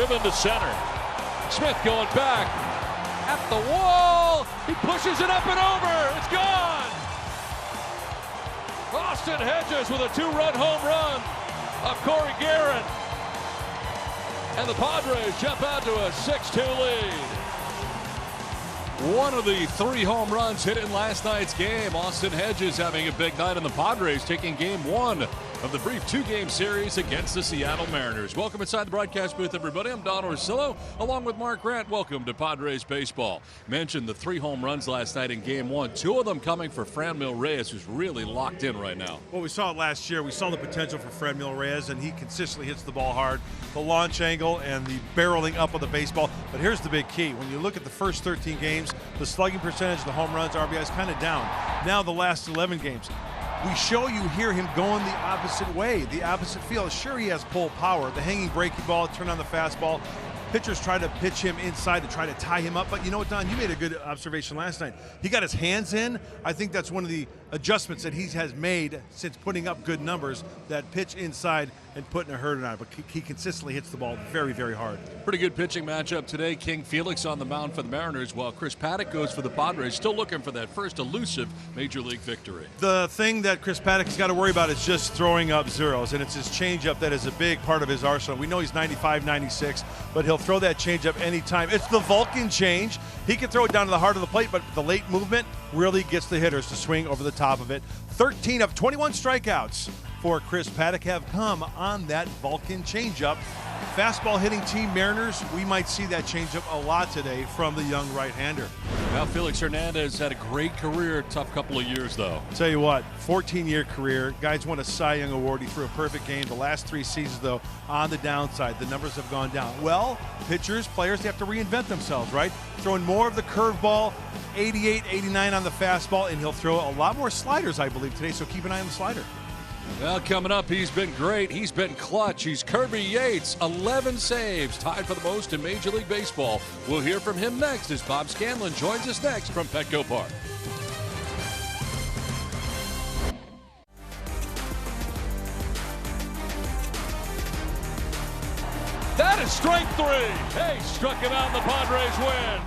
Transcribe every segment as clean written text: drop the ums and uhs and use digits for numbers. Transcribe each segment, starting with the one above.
driven to center. Smith going back at the wall. He pushes it up and over. It's gone. Austin Hedges with a 2-run home run of Corey Guerin. And the Padres jump out to a 6-2 lead. One of the 3 home runs hit in last night's game. Austin Hedges having a big night, and the Padres taking game 1 of the brief 2-game series against the Seattle Mariners. Welcome inside the broadcast booth, everybody. I'm Don Orsillo, along with Mark Grant. Welcome to Padres baseball. Mentioned the 3 home runs last night in game 1. 2 of them coming for Franmil Reyes, who's really locked in right now. Well, we saw it last year. We saw the potential for Franmil Reyes, and he consistently hits the ball hard. The launch angle and the barreling up of the baseball. But here's the big key. When you look at the first 13 games, the slugging percentage, the home runs, RBIs kind of down. Now the last 11 games, we show you here him going the opposite way, the opposite field. Sure, he has pull power, the hanging breaking ball, turn on the fastball. Pitchers try to pitch him inside to try to tie him up. But you know what, Don, you made a good observation last night. He got his hands in. I think that's one of the adjustments that he has made since putting up good numbers, that pitch inside and putting a hurt on it. But he consistently hits the ball very, very hard. Pretty good pitching matchup today. King Felix on the mound for the Mariners, while Chris Paddock goes for the Padres, still looking for that first elusive Major League victory. The thing that Chris Paddock's got to worry about is just throwing up zeros, and it's his changeup that is a big part of his arsenal. We know he's 95, 96, but he'll throw that changeup anytime. It's the Vulcan change. He can throw it down to the heart of the plate, but the late movement really gets the hitters to swing over the top of it. 13 of 21 strikeouts for Chris Paddock have come on that Vulcan changeup. Fastball hitting team Mariners, we might see that changeup a lot today from the young right-hander. Now Felix Hernandez had a great career, tough couple of years though. Tell you what, 14-year career. Guys won a Cy Young Award. He threw a perfect game. The last 3 seasons though, on the downside, the numbers have gone down. Well, pitchers, players, they have to reinvent themselves, right? Throwing more of the curveball, 88, 89 on the fastball, and he'll throw a lot more sliders, I believe, today, so keep an eye on the slider. Well, coming up, he's been great. He's been clutch. He's Kirby Yates, 11 saves, tied for the most in Major League Baseball. We'll hear from him next as Bob Scanlon joins us next from Petco Park. That is strike 3. Hey, struck him out and the Padres win.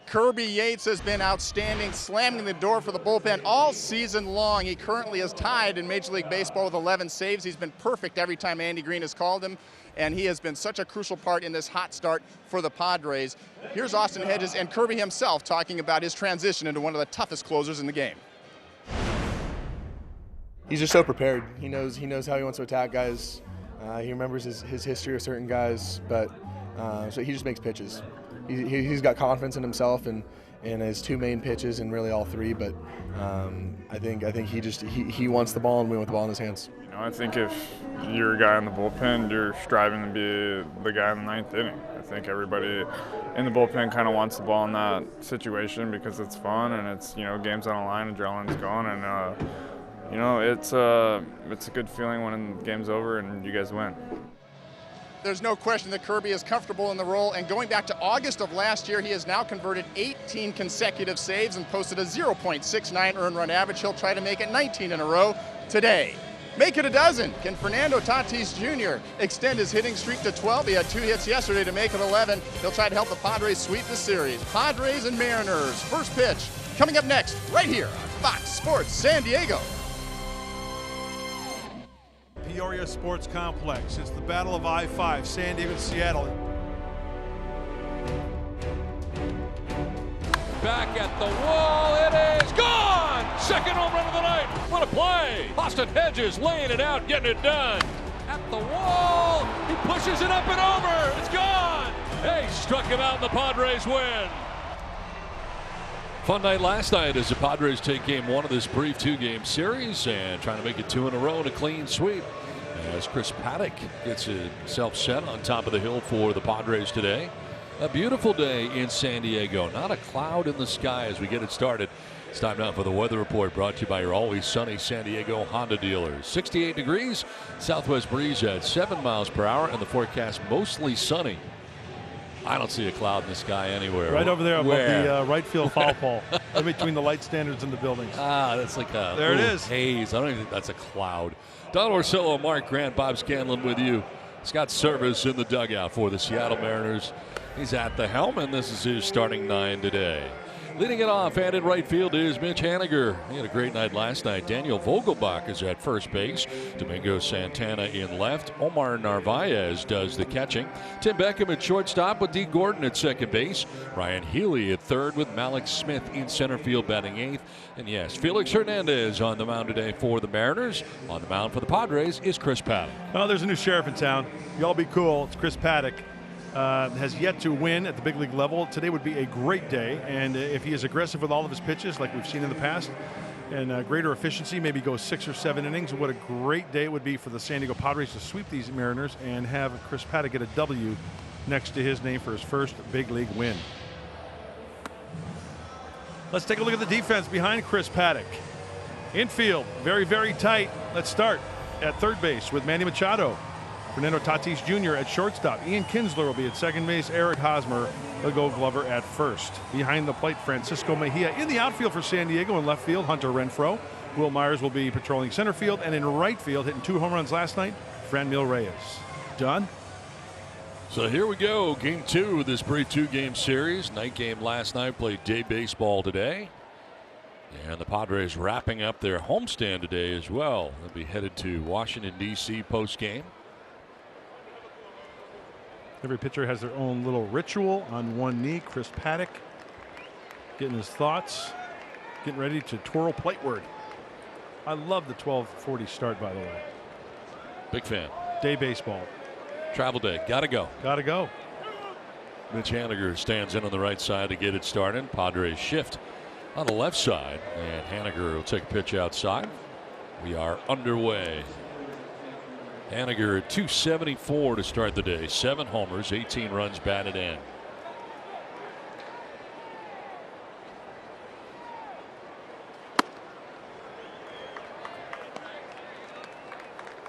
Kirby Yates has been outstanding, slamming the door for the bullpen all season long. He currently is tied in Major League Baseball with 11 saves. He's been perfect every time Andy Green has called him, and he has been such a crucial part in this hot start for the Padres. Here's Austin Hedges and Kirby himself talking about his transition into one of the toughest closers in the game. He's just so prepared. He knows how he wants to attack guys. He remembers his history of certain guys, but so he just makes pitches. He's got confidence in himself and his 2 main pitches and really all 3. But I think he wants the ball, and we want the ball in his hands. You know, I think if you're a guy in the bullpen, you're striving to be the guy in the 9th inning. I think everybody in the bullpen kind of wants the ball in that situation because it's fun and it's, you know, game's on the line, adrenaline's going, and you know, it's a good feeling when the game's over and you guys win. There's no question that Kirby is comfortable in the role, and going back to August of last year, he has now converted 18 consecutive saves and posted a 0.69 earned run average. He'll try to make it 19 in a row today. Make it a dozen. Can Fernando Tatis Jr. extend his hitting streak to 12? He had 2 hits yesterday to make it 11. He'll try to help the Padres sweep the series. Padres and Mariners, first pitch coming up next, right here on Fox Sports San Diego. Peoria Sports Complex. It's the Battle of I-5, San Diego and Seattle. Back at the wall, it is gone! Second home run of the night. What a play! Austin Hedges laying it out, getting it done. At the wall, he pushes it up and over. It's gone! Hey, struck him out and the Padres win. Fun night last night as the Padres take game 1 of this brief 2-game series and trying to make it 2 in a row and a clean sweep. As Chris Paddock gets himself set on top of the hill for the Padres today. A beautiful day in San Diego. Not a cloud in the sky as we get it started. It's time now for the weather report, brought to you by your always sunny San Diego Honda dealers. 68 degrees, southwest breeze at 7 miles per hour, and the forecast mostly sunny. I don't see a cloud in the sky anywhere. Right over there above Where? the right field foul pole, in between the light standards and the buildings. Ah, that's like a there it is. Haze. I don't even think that's a cloud. Don Orsillo, Mark Grant, Bob Scanlon with you Scott Service in the dugout for the Seattle Mariners. He's at the helm, and this is his starting 9 today. Leading it off and in right field is Mitch Haniger. He had a great night last night. Daniel Vogelbach is at first base. Domingo Santana in left. Omar Narvaez does the catching. Tim Beckham at shortstop with D. Gordon at second base. Ryan Healy at third with Malik Smith in center field batting 8th. And yes, Felix Hernandez on the mound today for the Mariners. On the mound for the Padres is Chris Paddock. Well, there's a new sheriff in town. Y'all be cool. It's Chris Paddock. Has yet to win at the big league level. Today would be a great day, and if he is aggressive with all of his pitches like we've seen in the past and greater efficiency, maybe go 6 or 7 innings, what a great day it would be for the San Diego Padres to sweep these Mariners and have Chris Paddock get a W next to his name for his first big league win. Let's take a look at the defense behind Chris Paddock. Infield, very, very tight. Let's start at third base with Manny Machado. Fernando Tatis Jr. at shortstop. Ian Kinsler will be at second base. Eric Hosmer, the Gold Glover, at first. Behind the plate, Francisco Mejia. In the outfield for San Diego. In left field, Hunter Renfroe. Will Myers will be patrolling center field. And in right field, hitting 2 home runs last night, Franmil Reyes. John? So here we go. Game 2 of this brief 2-game series. Night game last night, played day baseball today. And the Padres wrapping up their homestand today as well. They'll be headed to Washington, D.C. post-game. Every pitcher has their own little ritual on one knee. Chris Paddock getting his thoughts, getting ready to twirl plateward. I love the 12:40 start, by the way. Big fan. Day baseball. Travel day. Gotta go. Gotta go. Mitch Haniger stands in on the right side to get it started. Padres shift on the left side, and Haniger will take a pitch outside. We are underway. Haniger at 274 to start the day. 7 homers, 18 runs batted in.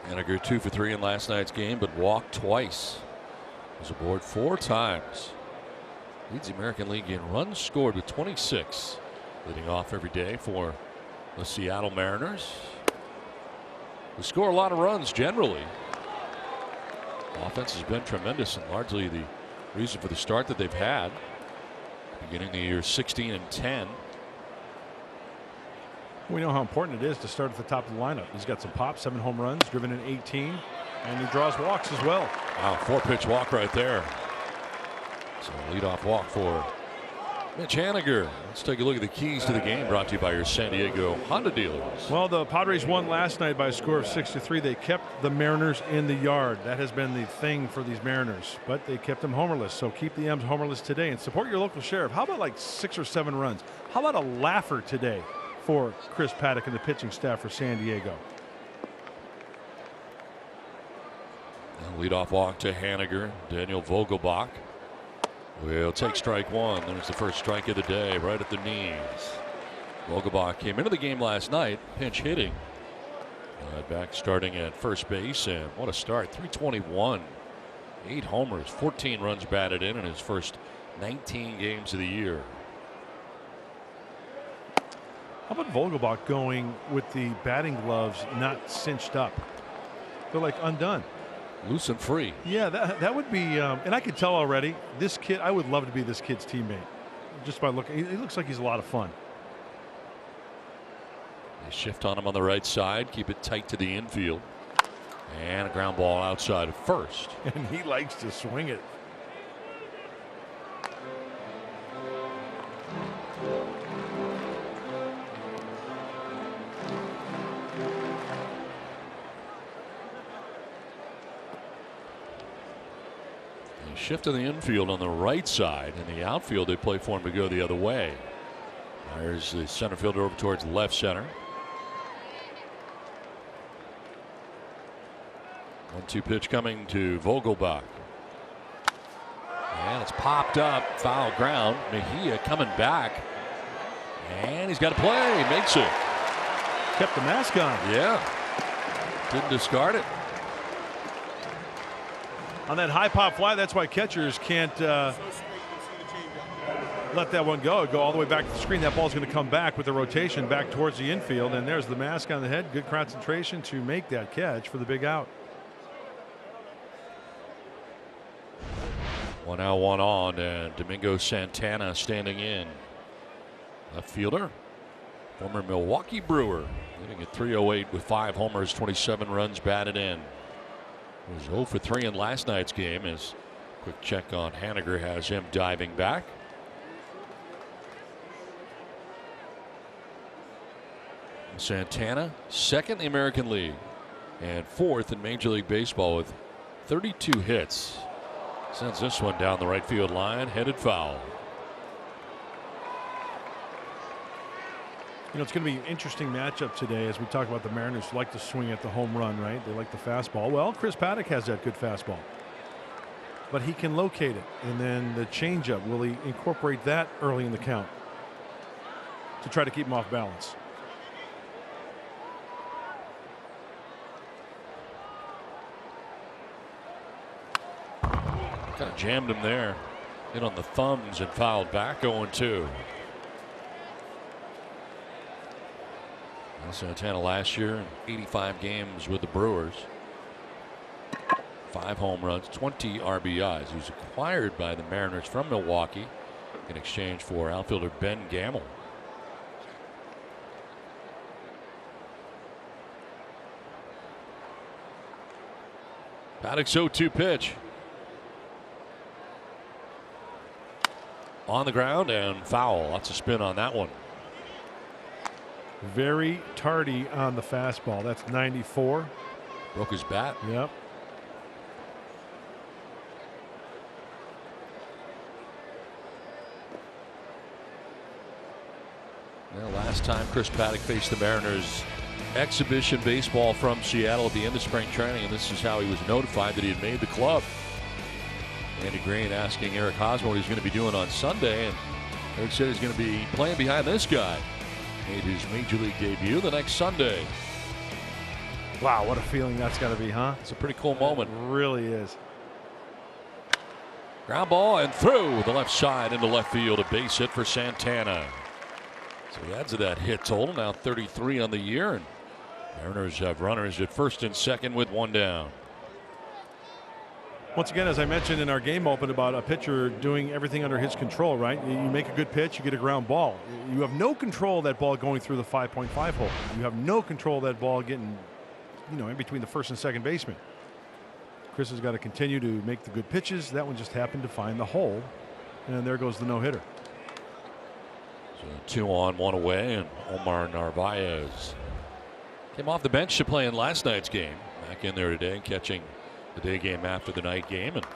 Haniger 2 for 3 in last night's game, but walked twice. Was aboard 4 times. Leads the American League in runs scored with 26. Leading off every day for the Seattle Mariners. We score a lot of runs generally. Offense has been tremendous and largely the reason for the start that they've had. Beginning the year 16-10. We know how important it is to start at the top of the lineup. He's got some pop, 7 home runs, driven in 18, and he draws walks as well. Wow, 4-pitch walk right there. So leadoff walk for Mitch Haniger. Let's take a look at the keys to the game, brought to you by your San Diego Honda dealers. Well, the Padres won last night by a score of 6-3. They kept the Mariners in the yard. That has been the thing for these Mariners, but they kept them homerless. So keep the M's homerless today and support your local sheriff. How about like 6 or 7 runs? How about a laugher today for Chris Paddock and the pitching staff for San Diego? Leadoff walk to Haniger. Daniel Vogelbach will take strike 1. There's the first strike of the day, right at the knees. Vogelbach came into the game last night, pinch hitting. Back starting at first base, and what a start. 321. 8 homers, 14 runs batted in his first 19 games of the year. How about Vogelbach going with the batting gloves not cinched up? They're like undone. Loose and free. Yeah, that would be, and I could tell already, this kid, I would love to be this kid's teammate. Just by looking, he looks like he's a lot of fun. They shift on him on the right side, keep it tight to the infield. And a ground ball outside of first. And he likes to swing it. Shift to the infield on the right side. In the outfield, they play for him to go the other way. There's the center fielder over towards left center. 1-2 pitch coming to Vogelbach. And it's popped up. Foul ground. Mejia coming back. And he's got to play. Makes it. Kept the mask on. Yeah. Didn't discard it. On that high pop fly, that's why catchers can't let that one go. Go all the way back to the screen. That ball's going to come back with the rotation back towards the infield. And there's the mask on the head. Good concentration to make that catch for the big out. One out, one on, and Domingo Santana standing in. Left fielder, former Milwaukee Brewer, hitting at .308 with 5 homers, 27 runs batted in. He was 0 for 3 in last night's game, as quick check on Haniger has him diving back. Santana, second in the American League and 4th in Major League Baseball with 32 hits. Sends this one down the right field line, headed foul. You know, it's going to be an interesting matchup today as we talk about the Mariners like to swing at the home run, right? They like the fastball. Well, Chris Paddock has that good fastball, but he can locate it. And then the changeup, will he incorporate that early in the count to try to keep him off balance? Kind of jammed him there. Hit on the thumbs and fouled back. 0-2. Santana last year in 85 games with the Brewers. 5 home runs, 20 RBIs. He was acquired by the Mariners from Milwaukee in exchange for outfielder Ben Gamble. Paddock's 0-2 pitch. On the ground and foul. Lots of spin on that one. Very tardy on the fastball. That's 94. Broke his bat. Yep. Well, last time Chris Paddock faced the Mariners, exhibition baseball from Seattle at the end of spring training, and this is how he was notified that he had made the club. Andy Green asking Eric Hosmer what he's going to be doing on Sunday, and Eric said he's going to be playing behind this guy. Made his major league debut the next Sunday. Wow, what a feeling that's got to be, huh? It's a pretty cool moment. It really is. Ground ball and through the left side into left field. A base hit for Santana. So he adds to that hit total, now 33 on the year, and Mariners have runners at first and second with 1 down. Once again, as I mentioned in our game open about a pitcher doing everything under his control, right? You make a good pitch, you get a ground ball. You have no control of that ball going through the 5.5 hole. You have no control of that ball getting, you know, in between the first and second baseman. Chris has got to continue to make the good pitches. That one just happened to find the hole, and there goes the no-hitter. So 2 on, 1 away, and Omar Narvaez came off the bench to play in last night's game. Back in there today, catching the day game after the night game and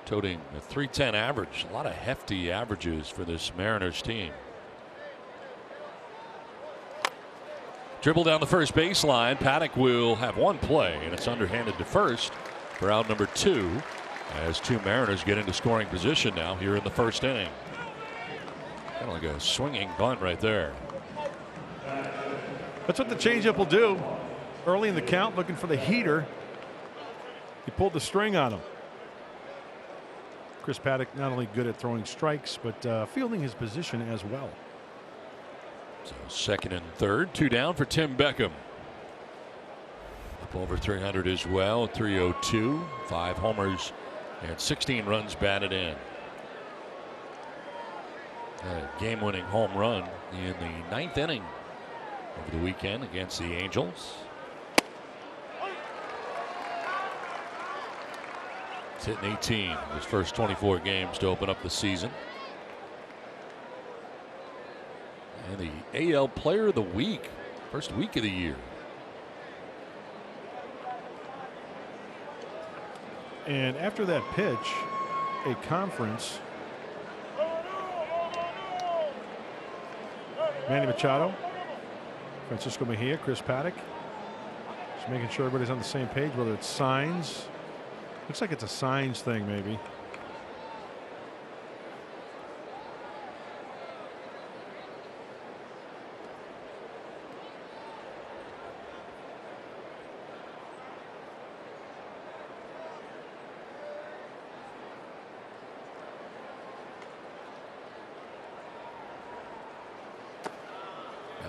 toting a .310 average. A lot of hefty averages for this Mariners team. Dribble down the first baseline. Paddock will have 1 play, and it's underhanded to first for out number 2 as 2 Mariners get into scoring position now here in the first inning. Kind of like a swinging bunt right there. That's what the changeup will do. Early in the count, looking for the heater. He pulled the string on him. Chris Paddock not only good at throwing strikes, but fielding his position as well. So second and third, 2 down for Tim Beckham. Up over 300 as well, 302, 5 homers and 16 runs batted in. A game-winning home run in the 9th inning over the weekend against the Angels. He's hitting 18 his first 24 games to open up the season. And the AL Player of the Week, first week of the year. And after that pitch, a conference. Manny Machado, Francisco Mejia, Chris Paddock. Just making sure everybody's on the same page, whether it's signs. Looks like it's a signs thing, maybe.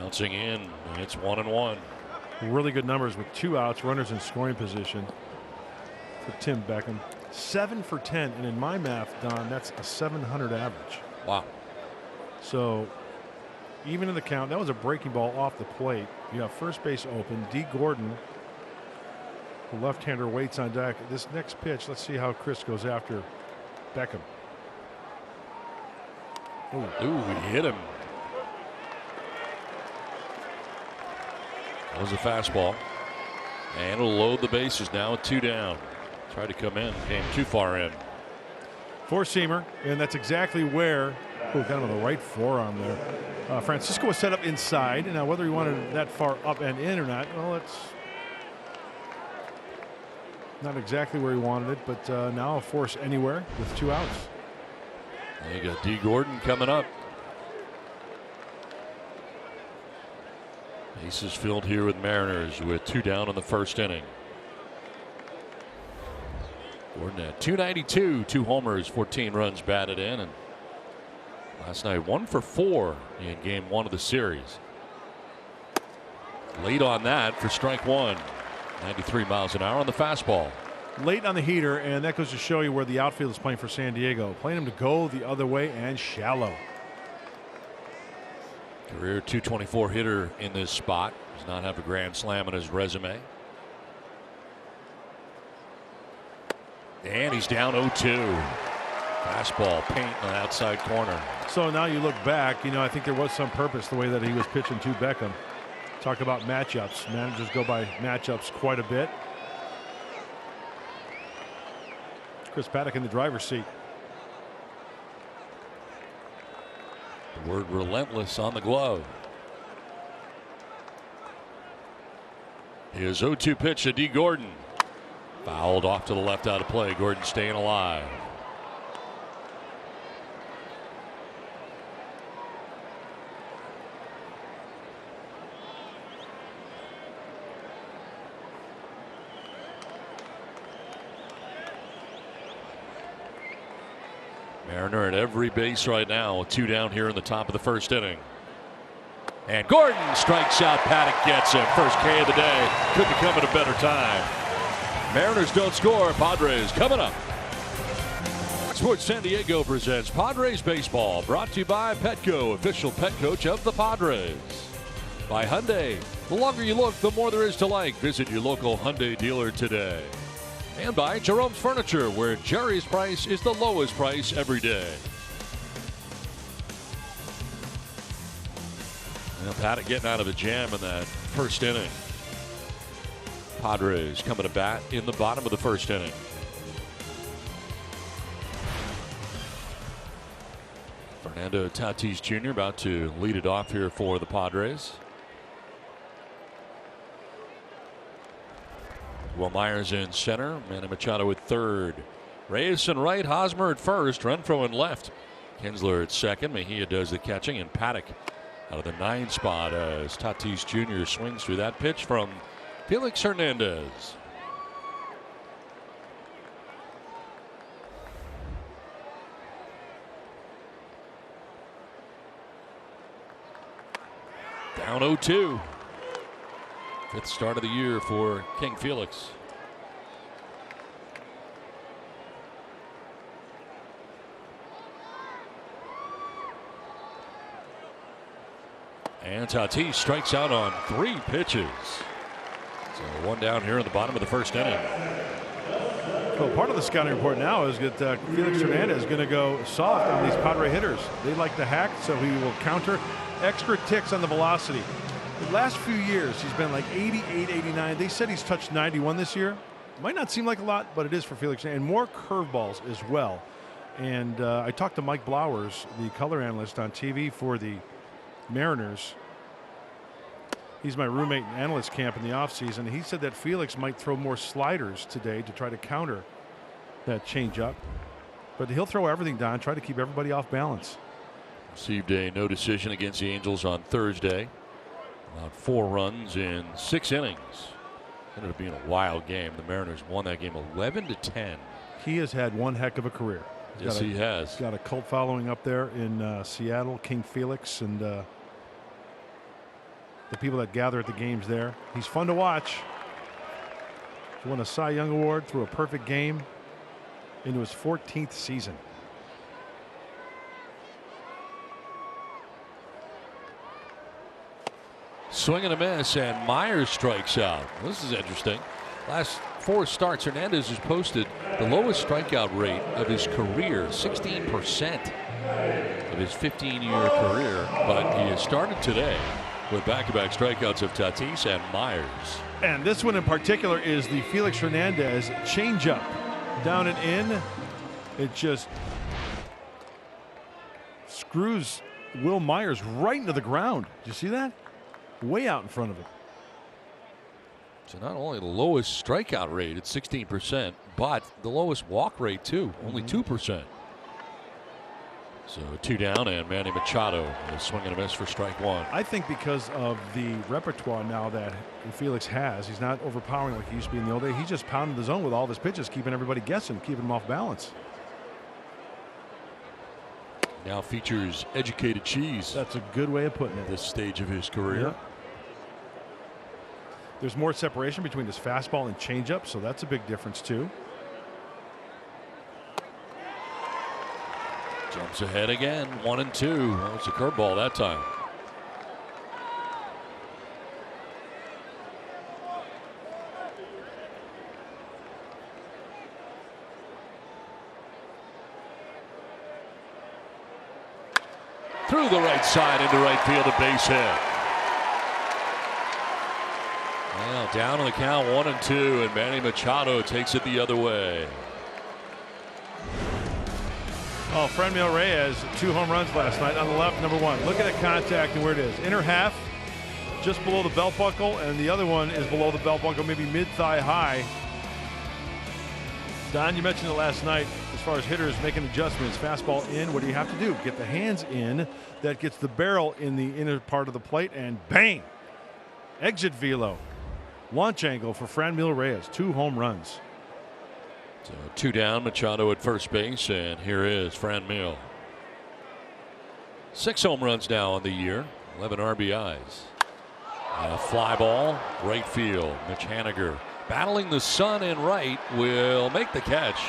Bouncing in, and it's 1-1. Really good numbers with 2 outs, runners in scoring position for Tim Beckham. 7 for 10, and in my math, Don, that's a 700 average. Wow. So even in the count, that was a breaking ball off the plate. You have first base open. D. Gordon, the left-hander, waits on deck. This next pitch, let's see how Chris goes after Beckham. Ooh, he hit him. That was a fastball. And it'll load the bases now with 2 down. Tried to come in, came too far in. Four-seamer, and that's exactly where, got him on the right forearm there. Francisco was set up inside. Now, whether he wanted that far up and in or not, well, it's not exactly where he wanted it, but now a force anywhere with 2 outs. You got D. Gordon coming up. Bases filled here with Mariners with 2 down in the first inning. Gordon at 292, 2 homers, 14 runs batted in, and last night 1 for 4 in game 1 of the series. Late on that for strike 1. 93 miles an hour on the fastball. Late on the heater, and that goes to show you where the outfield is playing for San Diego. Playing him to go the other way and shallow. Career 224 hitter in this spot. Does not have a grand slam on his resume. And he's down 0-2. Fastball paint in the outside corner. So now you look back, I think there was some purpose the way that he was pitching to Beckham. Talk about matchups. Managers go by matchups quite a bit. Chris Paddock in the driver's seat. The word relentless on the glove. His 0-2 pitch to D. Gordon. Fouled off to the left out of play. Gordon staying alive. Mariner at every base right now. 2 down here in the top of the first inning. And Gordon strikes out. Paddock gets him. First K of the day. Couldn't come at a better time. Mariners don't score. Padres coming up. Sports San Diego presents Padres Baseball. Brought to you by Petco, official pet coach of the Padres. By Hyundai. The longer you look, the more there is to like. Visit your local Hyundai dealer today. And by Jerome's Furniture, where Jerry's price is the lowest price every day. Paddock getting out of a jam in that first inning. Padres coming to bat in the bottom of the first inning. Fernando Tatis Jr. about to lead it off here for the Padres. Will Myers in center. Manny Machado at third. Reyes in right. Hosmer at first. Renfroe in left. Kinsler at second. Mejia does the catching. And Paddock out of the 9 spot as Tatis Jr. swings through that pitch from Felix Hernandez. Down 0-2. 5th start of the year for King Felix. And Tatis strikes out on 3 pitches. So 1 down here in the bottom of the first inning. Well, part of the scouting report now is that Felix Hernandez is going to go soft on these Padre hitters. They like to hack, so he will counter extra ticks on the velocity. The last few years, he's been like 88, 89. They said he's touched 91 this year. Might not seem like a lot, but it is for Felix. And more curveballs as well. And I talked to Mike Blowers, the color analyst on TV for the Mariners. He's my roommate in analyst camp in the offseason. He said that Felix might throw more sliders today to try to counter that changeup. But he'll throw everything down, try to keep everybody off balance. Received a no decision against the Angels on Thursday. About 4 runs in 6 innings. Ended up being a wild game. The Mariners won that game 11-10. He has had one heck of a career. Yes, he has. He's got a cult following up there in Seattle, King Felix, and the people that gather at the games there. He's fun to watch. He won a Cy Young Award through a perfect game. into his 14th season. Swing and a miss, and Myers strikes out. This is interesting. Last 4 starts, Hernandez has posted the lowest strikeout rate of his career, 16% of his 15-year career. But he has started today with back-to-back strikeouts of Tatis and Myers. And this one in particular is the Felix Hernandez changeup. Down and in. It just screws Will Myers right into the ground. Did you see that? Way out in front of it. So not only the lowest strikeout rate at 16%, but the lowest walk rate too, only 2%. So 2 down, and Manny Machado is swing and a miss for strike 1. I think because of the repertoire now that Felix has, he's not overpowering like he used to be in the old days. He's just pounding the zone with all of his pitches, keeping everybody guessing, keeping them off balance. Now features educated cheese. That's a good way of putting it. At this stage of his career. Yeah. There's more separation between his fastball and changeup, so that's a big difference too. Jumps ahead again, 1-2. That was a curveball that time. Through the right side into right field, a base hit. Well, down on the count, 1-2, and Manny Machado takes it the other way. Oh, Franmil Reyes, 2 home runs last night on the left, number 1. Look at the contact and where it is. Inner half, just below the belt buckle, and the other one is below the belt buckle, maybe mid-thigh high. Don, you mentioned it last night as far as hitters making adjustments. Fastball in, what do you have to do? Get the hands in. That gets the barrel in the inner part of the plate, and bang! Exit velo. Launch angle for Franmil Reyes, 2 home runs. So 2 down, Machado at first base, and here is Franmil. 6 home runs now on the year, 11 RBIs. And a fly ball, right field. Mitch Haniger battling the sun in right will make the catch.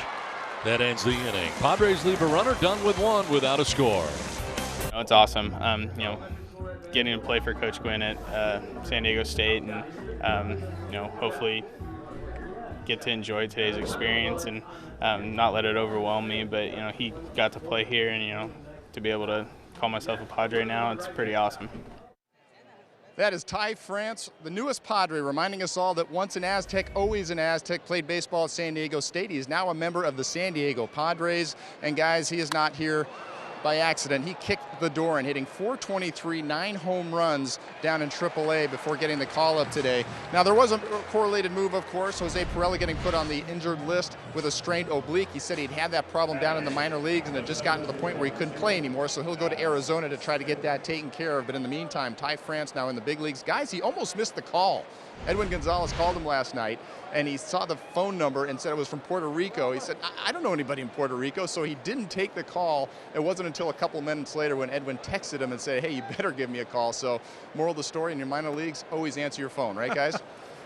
That ends the inning. Padres leave a runner, done with 1 without a score. It's awesome. You know, getting to play for Coach Gwynn at San Diego State, and you know, hopefully get to enjoy today's experience and not let it overwhelm me. But you know, he got to play here, and you know, to be able to call myself a Padre now, it's pretty awesome. That is Ty France, the newest Padre, reminding us all that once an Aztec, always an Aztec, played baseball at San Diego State. He is now a member of the San Diego Padres. And guys, he is not here by accident. He kicked the door and hitting .423, 9 home runs down in AAA before getting the call up today. Now there was a correlated move, of course. Jose Pirela getting put on the injured list with a strained oblique. He said he'd had that problem down in the minor leagues and had just gotten to the point where he couldn't play anymore. So he'll go to Arizona to try to get that taken care of. But in the meantime, Ty France now in the big leagues. Guys, he almost missed the call. Edwin Gonzalez called him last night, and he saw the phone number and said it was from Puerto Rico. He said, I don't know anybody in Puerto Rico, so he didn't take the call. It wasn't until a couple minutes later when Edwin texted him and said, hey, you better give me a call. So moral of the story, in your minor leagues, always answer your phone, right, guys?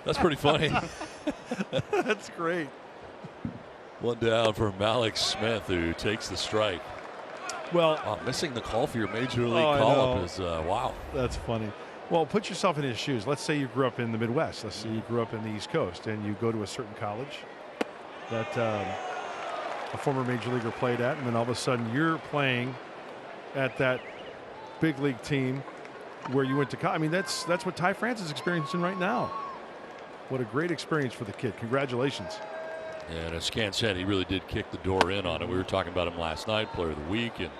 That's pretty funny. That's great. 1 down for Malik Smith, who takes the strike. Well, missing the call for your major league call-up is, wow. That's funny. Well, put yourself in his shoes. Let's say you grew up in the Midwest. Let's say you grew up in the East Coast, and you go to a certain college that a former major leaguer played at, and then all of a sudden you're playing at that big league team where you went to college. I mean, that's what Ty France is experiencing right now. What a great experience for the kid. Congratulations. Yeah, and as Scan said, he really did kick the door in on it. We were talking about him last night, player of the week and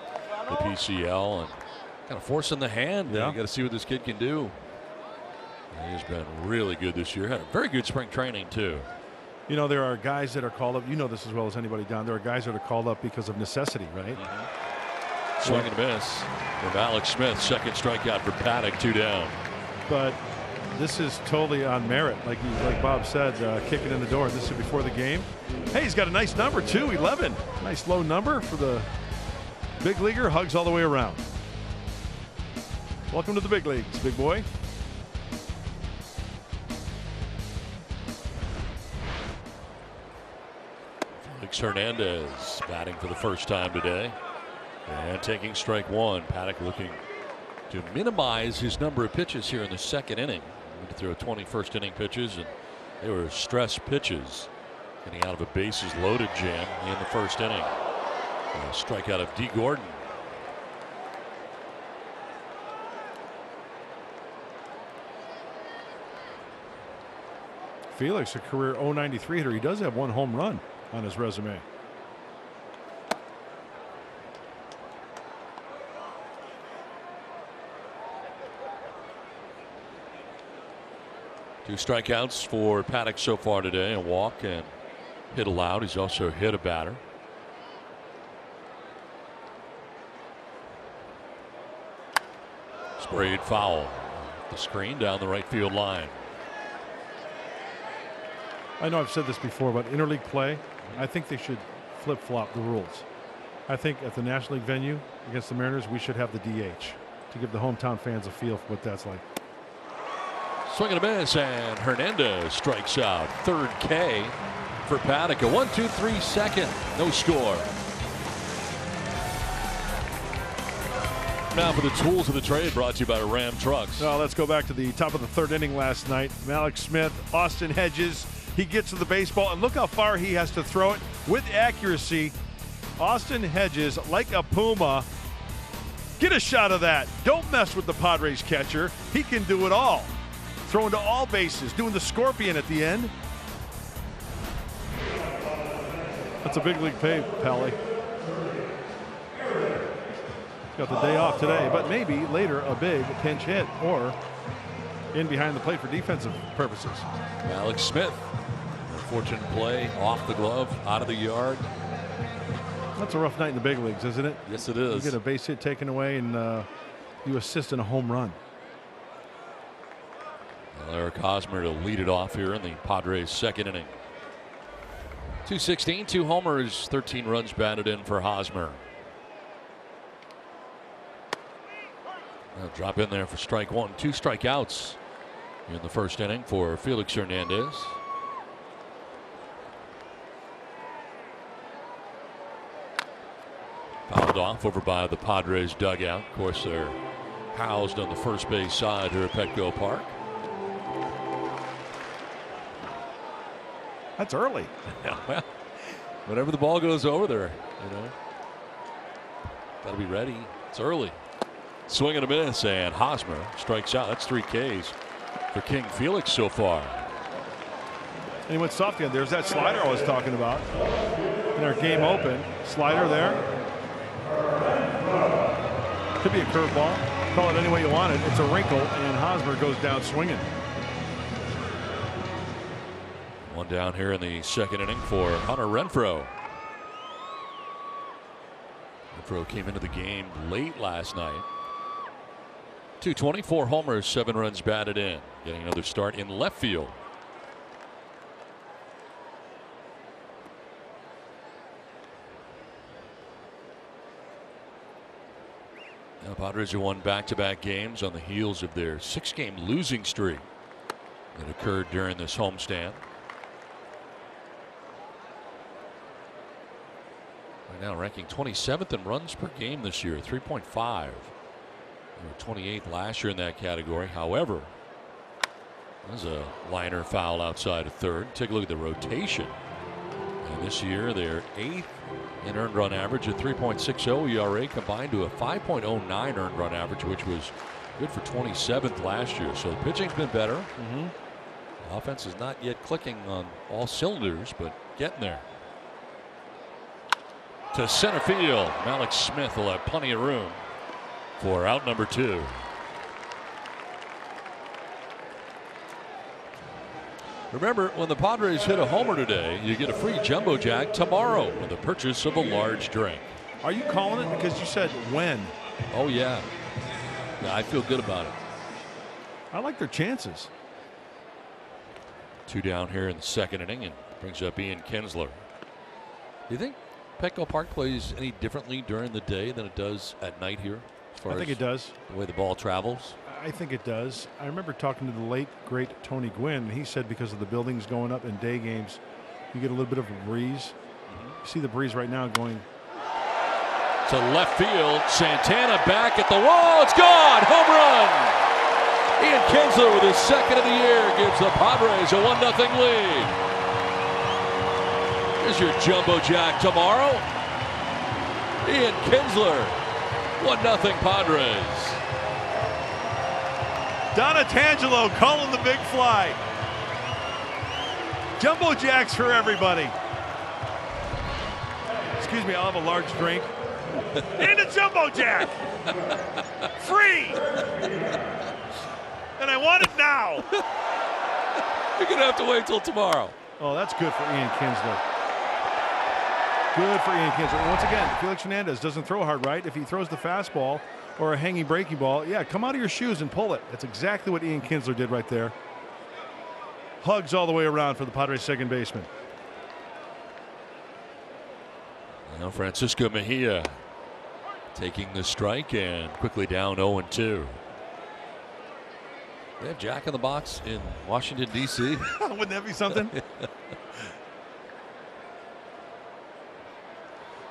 the PCL, and kind of forcing the hand. Yeah. You got to see what this kid can do. He's been really good this year. Had a very good spring training too. You know, there are guys that are called up. You know this as well as anybody, Don. There are guys that are called up because of necessity, right? Mm-hmm. Swing and a miss from Alex Smith. Second strikeout for Paddock. 2 down. But this is totally on merit, like Bob said, kicking in the door. This is before the game. Hey, he's got a nice number too, 11. Nice low number for the big leaguer. Hugs all the way around. Welcome to the big leagues, big boy. Felix Hernandez batting for the first time today and taking strike one. Paddock looking to minimize his number of pitches here in the second inning. He threw 21st inning pitches, and they were stress pitches, getting out of a bases loaded jam in the first inning. A strikeout of D. Gordon. Felix, a career .093 hitter. He does have one home run on his resume. Two strikeouts for Paddock so far today, a walk and hit allowed. He's also hit a batter. Sprayed foul. The screen down the right field line. I know I've said this before, but interleague play, I think they should flip-flop the rules. I think at the National League venue against the Mariners, we should have the DH to give the hometown fans a feel for what that's like. Swing and a miss, and Hernandez strikes out. Third K for Paddock. A 1-2-3 second. No score. Now for the tools of the trade, brought to you by Ram Trucks. Now let's go back to the top of the third inning last night. Malik Smith, Austin Hedges. He gets to the baseball, and look how far he has to throw it with accuracy. Austin Hedges, like a puma. Get a shot of that. Don't mess with the Padres catcher. He can do it all. Throwing to all bases, doing the scorpion at the end. That's a big league pay, Pally. Got the day off today, but maybe later a big pinch hit or in behind the plate for defensive purposes. Alex Smith, fortunate play off the glove, out of the yard. That's a rough night in the big leagues, isn't it? Yes, it is. You get a base hit taken away and you assist in a home run. Well, Eric Hosmer to lead it off here in the Padres' second inning. 216, 2 homers, 13 runs batted in for Hosmer. Now drop in there for strike one. 2 strikeouts in the first inning for Felix Hernandez. Fouled off over by the Padres dugout. Of course, they're housed on the first base side here at Petco Park. That's early. Well, whenever the ball goes over there, you know, got to be ready. It's early. Swing and a miss, and Hosmer strikes out. That's 3 Ks for King Felix so far. And he went soft again. There's that slider I was talking about in our game open. Slider there. Could be a curveball. Call it any way you want it. It's a wrinkle, and Hosmer goes down swinging. One down here in the second inning for Hunter Renfroe. Renfroe came into the game late last night. 224 homers, 7 runs batted in. Getting another start in left field. Now Padres have won back-to-back games on the heels of their 6-game losing streak that occurred during this homestand. Right now ranking 27th in runs per game this year, 3.5. They were 28th last year in that category. However, there's a liner foul outside of third. Take a look at the rotation. And this year they're 8th in earned run average at 3.60 ERA combined to a 5.09 earned run average, which was good for 27th last year. So the pitching's been better. The offense is not yet clicking on all cylinders, but getting there. To center field, Malik Smith will have plenty of room for out number 2. Remember, when the Padres hit a homer today, you get a free Jumbo Jack tomorrow with the purchase of a large drink. Are you calling it because you said when? Oh, yeah. Yeah, I feel good about it. I like their chances. 2 down here in the second inning, and brings up Ian Kinsler. Do you think Petco Park plays any differently during the day than it does at night here? I think it does. The way the ball travels? I think it does. I remember talking to the late, great Tony Gwynn, and he said because of the buildings going up in day games, you get a little bit of a breeze. You see the breeze right now going to left field. Santana back at the wall. It's gone. Home run. Ian Kinsler with his second of the year gives the Padres a 1-0 lead. Here's your Jumbo Jack tomorrow. Ian Kinsler, 1-0 Padres. Donatangelo calling the big fly. Jumbo Jacks for everybody. Excuse me, I'll have a large drink. And a Jumbo Jack. Free. And I want it now. You're going to have to wait till tomorrow. Oh, that's good for Ian Kinsler. Good for Ian Kinsler. Once again, Felix Hernandez doesn't throw hard, right? If he throws the fastball or a hanging breaking ball, yeah, come out of your shoes and pull it. That's exactly what Ian Kinsler did right there. Hugs all the way around for the Padres second baseman. Now Francisco Mejia taking the strike and quickly down 0-2. They have Jack in the box in Washington, D.C. Wouldn't that be something?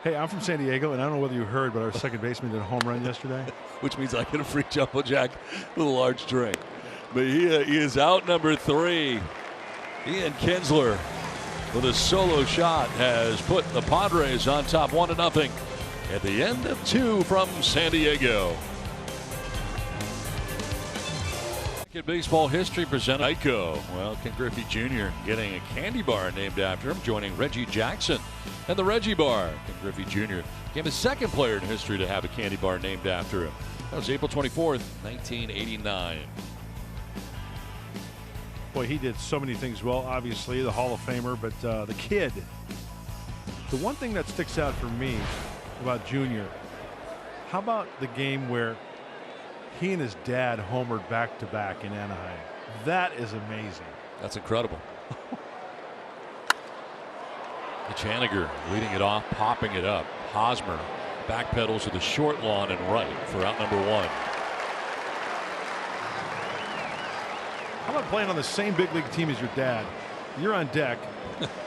Hey, I'm from San Diego, and I don't know whether you heard, but our second baseman did a home run yesterday. Which means I get a free Jumbo Jack with a large drink. Mejia is out number 3. Ian Kinsler with a solo shot has put the Padres on top 1-0 at the end of 2 from San Diego. Baseball history presented by Geico. Well, Ken Griffey Jr. getting a candy bar named after him, joining Reggie Jackson and the Reggie Bar. Ken Griffey Jr. became the second player in history to have a candy bar named after him. That was April 24th, 1989. Boy, he did so many things well. Obviously, the Hall of Famer, but the kid. The one thing that sticks out for me about Junior, how about the game where he and his dad homered back-to-back in Anaheim? That is amazing. That's incredible. Chaniger leading it off, popping it up. Hosmer backpedals to the short lawn and right for out number 1. How about playing on the same big league team as your dad? You're on deck.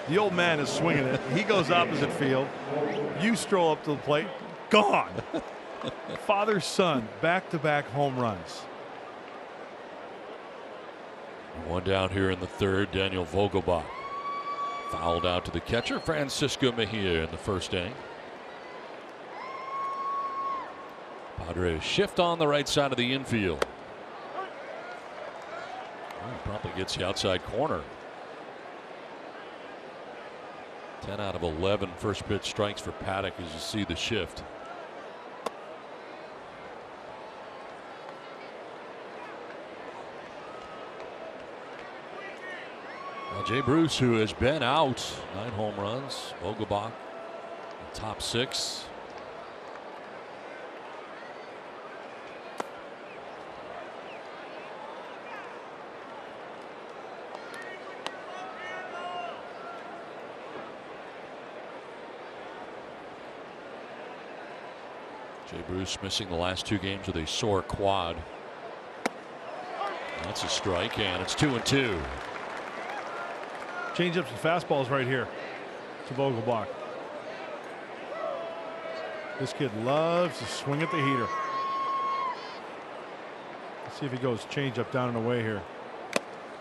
The old man is swinging it. He goes opposite field. You stroll up to the plate. Gone. Father, son, back-to-back home runs. One down here in the third. Daniel Vogelbach fouled out to the catcher, Francisco Mejia, in the first inning. Padres shift on the right side of the infield. Probably gets the outside corner. 10 out of 11 first pitch strikes for Paddock as you see the shift. Well, Jay Bruce, who has been out, 9 home runs. Vogelbach, top 6. Jay Bruce missing the last 2 games with a sore quad. That's a strike, and it's 2-2. Change-ups and fastballs right here to Vogelbach. This kid loves to swing at the heater. Let's see if he goes change-up down and away here.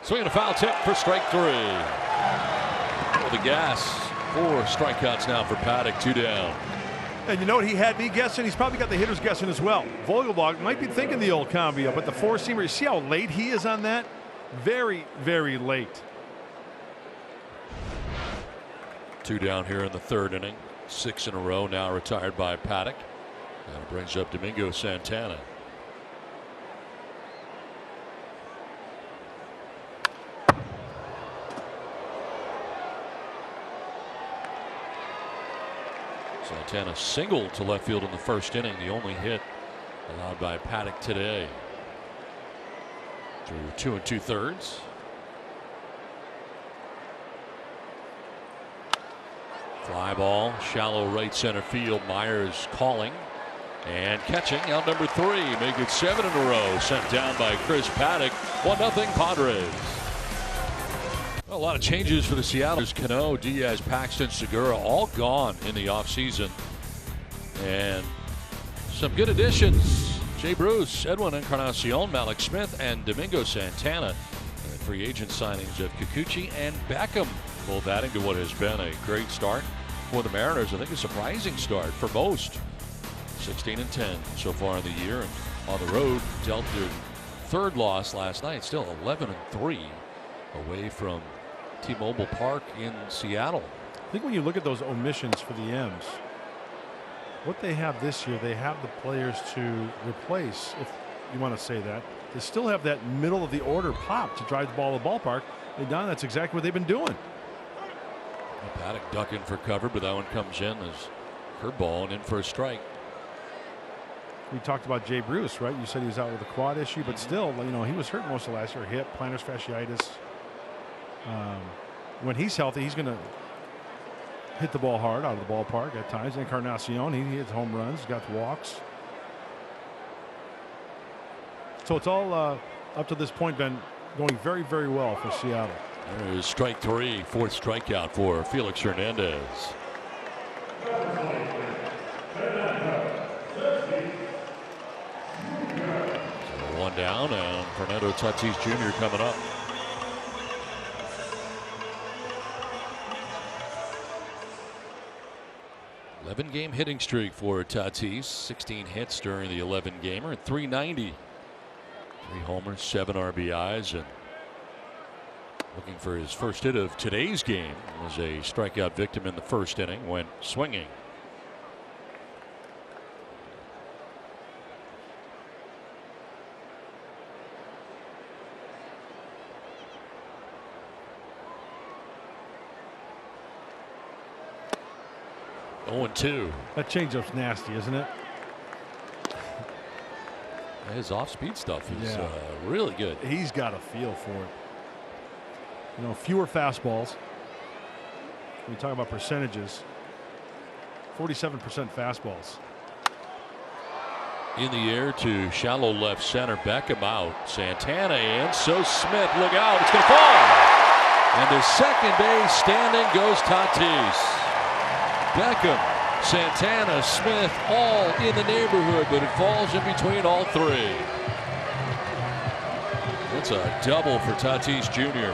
Swinging a foul tip for strike 3. Well, the gas. 4 strikeouts now for Paddock, 2 down. And you know what he had me guessing? He's probably got the hitters guessing as well. Vogelbach might be thinking the old combio, but the 4-seamer, you see how late he is on that? Very, very late. 2 down here in the third inning. 6 in a row now retired by Paddock. That brings up Domingo Santana. Santana singled to left field in the first inning, the only hit allowed by Paddock today. Through 2 2/3. Fly ball, shallow right center field. Myers calling and catching out number 3. Make it 7 in a row. Sent down by Chris Paddock. 1-0 Padres. A lot of changes for the Seattle. Cano, Diaz, Paxton, Segura, all gone in the offseason. And some good additions. Jay Bruce, Edwin Encarnacion, Malik Smith, and Domingo Santana. And free agent signings of Kikuchi and Beckham, both adding to what has been a great start for the Mariners. I think a surprising start for most. 16-10 so far in the year, and on the road dealt their third loss last night. Still 11-3 away from T-Mobile Park in Seattle. I think when you look at those omissions for the M's, what they have this year, they have the players to replace, if you want to say that. They still have that middle of the order pop to drive the ball to the ballpark. And Don, that's exactly what they've been doing. Paddock ducking for cover, but that one comes in as curveball and in for a strike. We talked about Jay Bruce, right? You said he was out with a quad issue, but still, you know, he was hurt most of last year. Hip, plantar fasciitis. When he's healthy, he's going to hit the ball hard out of the ballpark at times. Encarnacion, he hits home runs, got walks. So it's all up to this point been going very, very well for Seattle. There's strike three, fourth strikeout for Felix Hernandez. So one down, and Fernando Tatis Jr. coming up. Game hitting streak for Tatis. 16 hits during the 11 gamer. 390. 3 homers, 7 RBIs, and looking for his first hit of today's game. Was a strikeout victim in the first inning. Went swinging. Oh, 0-2. That changeup's nasty, isn't it? His off-speed stuff is really good. He's got a feel for it. You know, fewer fastballs. When you talk about percentages, 47% fastballs. In the air to shallow left center. Beckham out. Santana in. So Smith, look out. It's going to fall. And to second base, standing goes Tatis. Beckham, Santana, Smith, all in the neighborhood, but it falls in between all three. That's a double for Tatis Jr.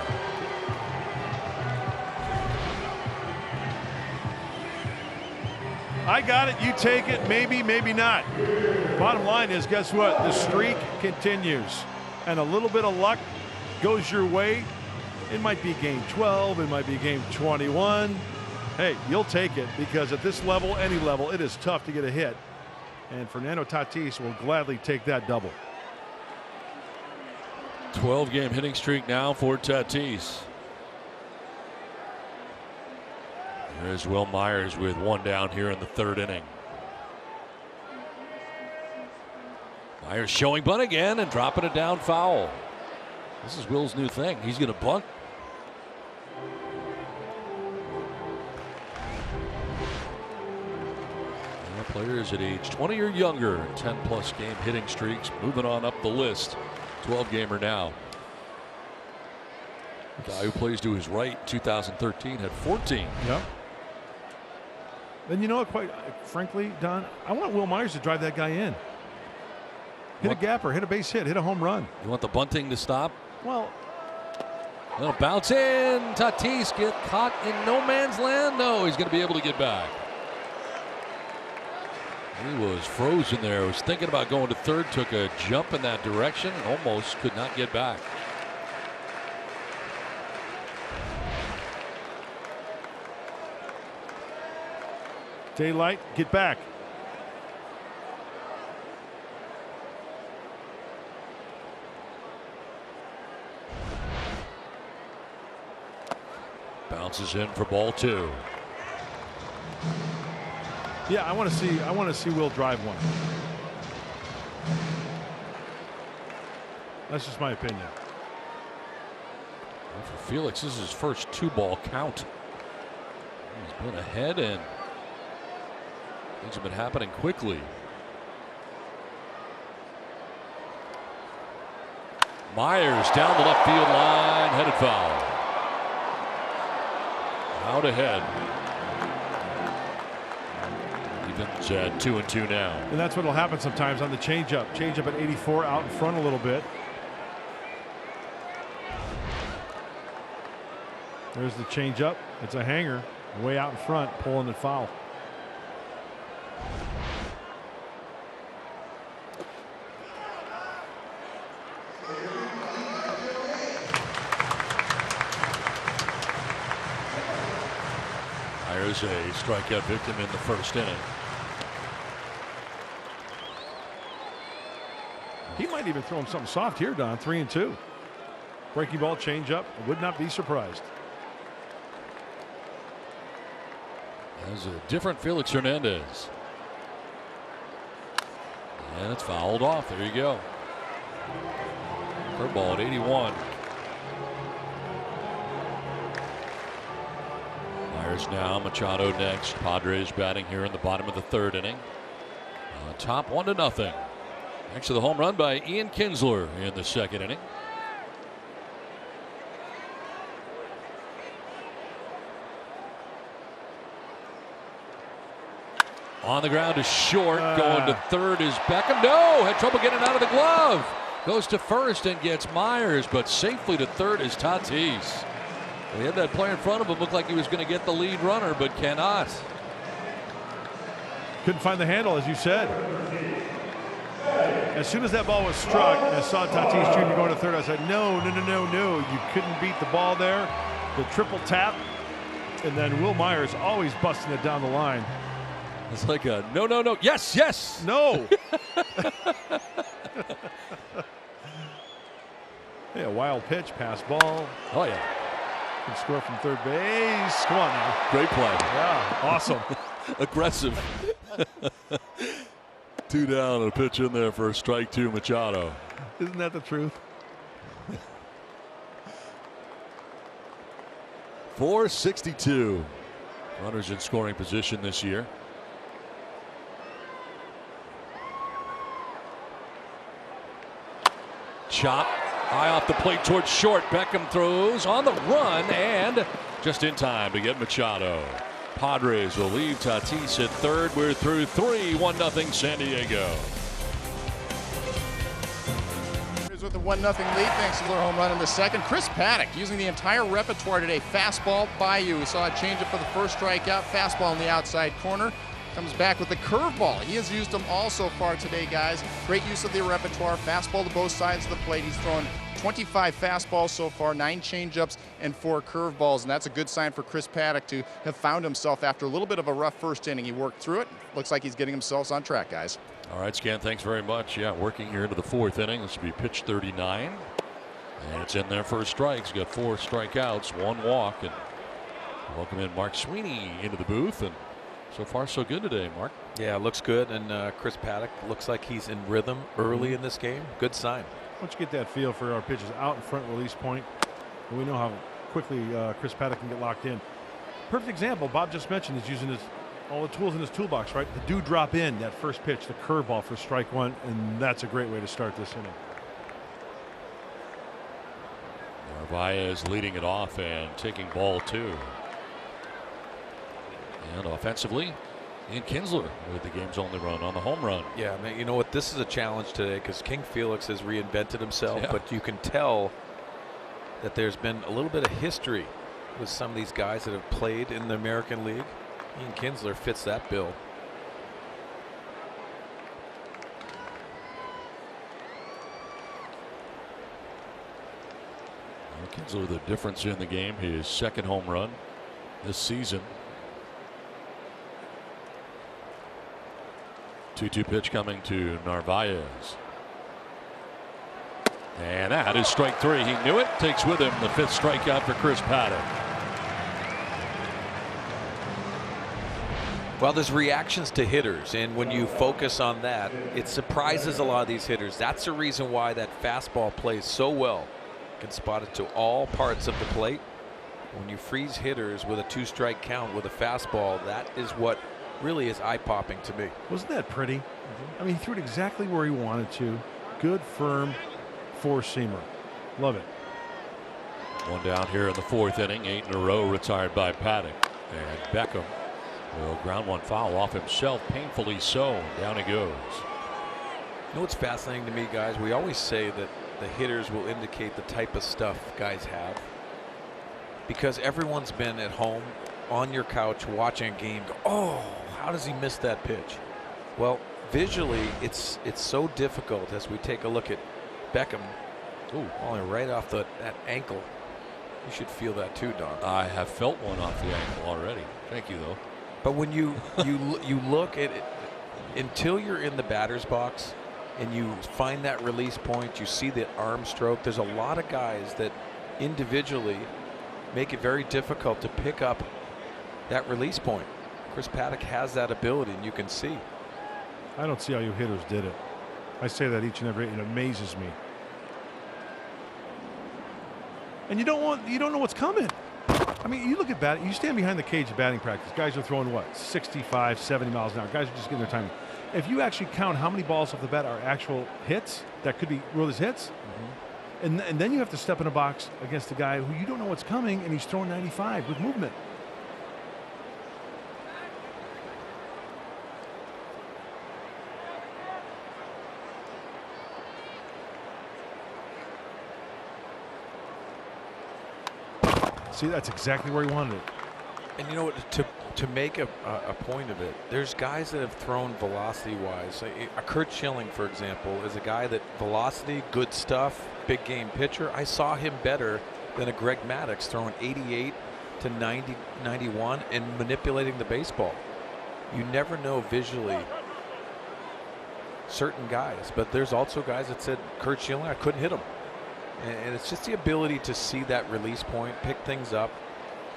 I got it. You take it. Maybe, maybe not. Bottom line is, guess what? The streak continues. And a little bit of luck goes your way. It might be game 12. It might be game 21. Hey, you'll take it, because at this level, any level, it is tough to get a hit. And Fernando Tatis will gladly take that double. 12-game hitting streak now for Tatis. There's Will Myers with one down here in the third inning. Myers showing bunt again and dropping it down foul. This is Will's new thing. He's going to bunt. Players at age 20 or younger, 10-plus game hitting streaks, moving on up the list. 12-gamer now. The guy who plays to his right, 2013, had 14. Yep. And you know what, quite frankly, Don, I want Will Myers to drive that guy in. Hit a gapper, hit a base hit, hit a home run. You want the bunting to stop? Well, they'll bounce in. Tatis get caught in no man's land. No, he's going to be able to get back. He was frozen there. Was thinking about going to third. Took a jump in that direction. Almost could not get back. Daylight, get back. Bounces in for ball 2. Yeah, I want to see Will drive one. That's just my opinion. Well, for Felix, this is his first 2-ball count. He's been ahead, and things have been happening quickly. Myers down the left field line, headed foul. out ahead. Even's at 2-2 now. And that's what will happen sometimes on the changeup. Changeup at 84, out in front a little bit. There's the changeup. It's a hanger, way out in front, pulling the foul. Myers, a strikeout victim in the first inning. He might even throw him something soft here, Don. 3-2. Breaking ball, changeup. Would not be surprised. There's a different Felix Hernandez. And it's fouled off. There you go. Curveball at 81. Myers now, Machado next. Padres batting here in the bottom of the third inning. Top 1-0. Thanks to the home run by Ian Kinsler in the second inning. On the ground is short. Going to third is Beckham. No, had trouble getting out of the glove. Goes to first and gets Myers, but safely to third is Tatis. He had that player in front of him. Looked like he was going to get the lead runner, but cannot. Couldn't find the handle, as you said. As soon as that ball was struck, and I saw Tatis Jr. going to third, I said, no. You couldn't beat the ball there. The triple tap. And then Will Myers always busting it down the line. It's like a no. Yes. No. Yeah, wild pitch, pass ball. Oh, yeah. Can score from third base. Come on now. Great play. Yeah, awesome. Aggressive. 2 down and a pitch in there for a strike to Machado. Isn't that the truth? 462. Runners in scoring position this year. Chop high off the plate towards short. Beckham throws on the run and just in time to get Machado. Padres will leave Tatis at third. We're through 3, 1-0 San Diego. With a 1-0 lead thanks to their home run in the second. Chris Paddock using the entire repertoire today. Fastball by you. We saw a changeup for the first strikeout. Fastball in the outside corner. Comes back with the curveball. He has used them all so far today, guys. Great use of the repertoire. Fastball to both sides of the plate. He's thrown 25 fastballs so far, 9 changeups, and 4 curveballs. And that's a good sign for Chris Paddock to have found himself after a little bit of a rough first inning. He worked through it. Looks like he's getting himself on track, guys. All right, Scan, thanks very much. Yeah, working here into the fourth inning. This will be pitch 39. And it's in there for a strike. He's got 4 strikeouts, 1 walk. And welcome in Mark Sweeney into the booth. And so far, so good today, Mark. Yeah, looks good. And Chris Paddock looks like he's in rhythm early in this game. Good sign. Once you get that feel for our pitches out in front release point, and we know how quickly Chris Paddock can get locked in. Perfect example, Bob just mentioned, is using all the tools in his toolbox, right? The do drop in, that first pitch, the curveball for strike 1, and that's a great way to start this inning. Narvaez leading it off and taking ball 2. And offensively, Ian Kinsler with the game's only run on the home run. Yeah, man, you know what? This is a challenge today because King Felix has reinvented himself, but you can tell that there's been a little bit of history with some of these guys that have played in the American League. Ian Kinsler fits that bill. Kinsler, the difference in the game, his second home run this season. 2-2 pitch coming to Narvaez. And that is strike 3. He knew it. Takes with him the 5th strikeout for Chris Paddock. Well, there's reactions to hitters, and when you focus on that, it surprises a lot of these hitters. That's the reason why that fastball plays so well. You can spot it to all parts of the plate. When you freeze hitters with a 2-strike count with a fastball, that is what really is eye-popping to me. Wasn't that pretty? I mean, he threw it exactly where he wanted to. Good, firm 4-seamer. Love it. One down here in the 4th inning, 8 in a row retired by Paddock. And Beckham will ground one foul off himself, painfully so, and down he goes. You know what's fascinating to me, guys? We always say that the hitters will indicate the type of stuff guys have, because everyone's been at home on your couch watching a game. Oh, how does he miss that pitch? Well, visually, it's so difficult. As we take a look at Beckham, only right off that ankle. You should feel that too, Don. I have felt one off the ankle already. Thank you, though. But when you look at it, until you're in the batter's box and you find that release point, you see the arm stroke. There's a lot of guys that individually make it very difficult to pick up that release point. Chris Paddock has that ability, and you can see. I don't see how you hitters did it. I say that each and every. It amazes me. And you don't know what's coming. I mean, you look at batting. You stand behind the cage at batting practice. Guys are throwing what, 65, 70 miles an hour. Guys are just getting their timing. If you actually count how many balls off the bat are actual hits, that could be ruled as hits. And then you have to step in a box against a guy who you don't know what's coming, and he's throwing 95 with movement. See, that's exactly where he wanted it. And you know what? To make a point of it, there's guys that have thrown velocity-wise. A Kurt Schilling, for example, is a guy that velocity, good stuff, big game pitcher. I saw him better than a Greg Maddux throwing 88 to 90, 91 and manipulating the baseball. You never know visually certain guys, but there's also guys that said, Kurt Schilling, I couldn't hit him. And it's just the ability to see that release point, pick things up,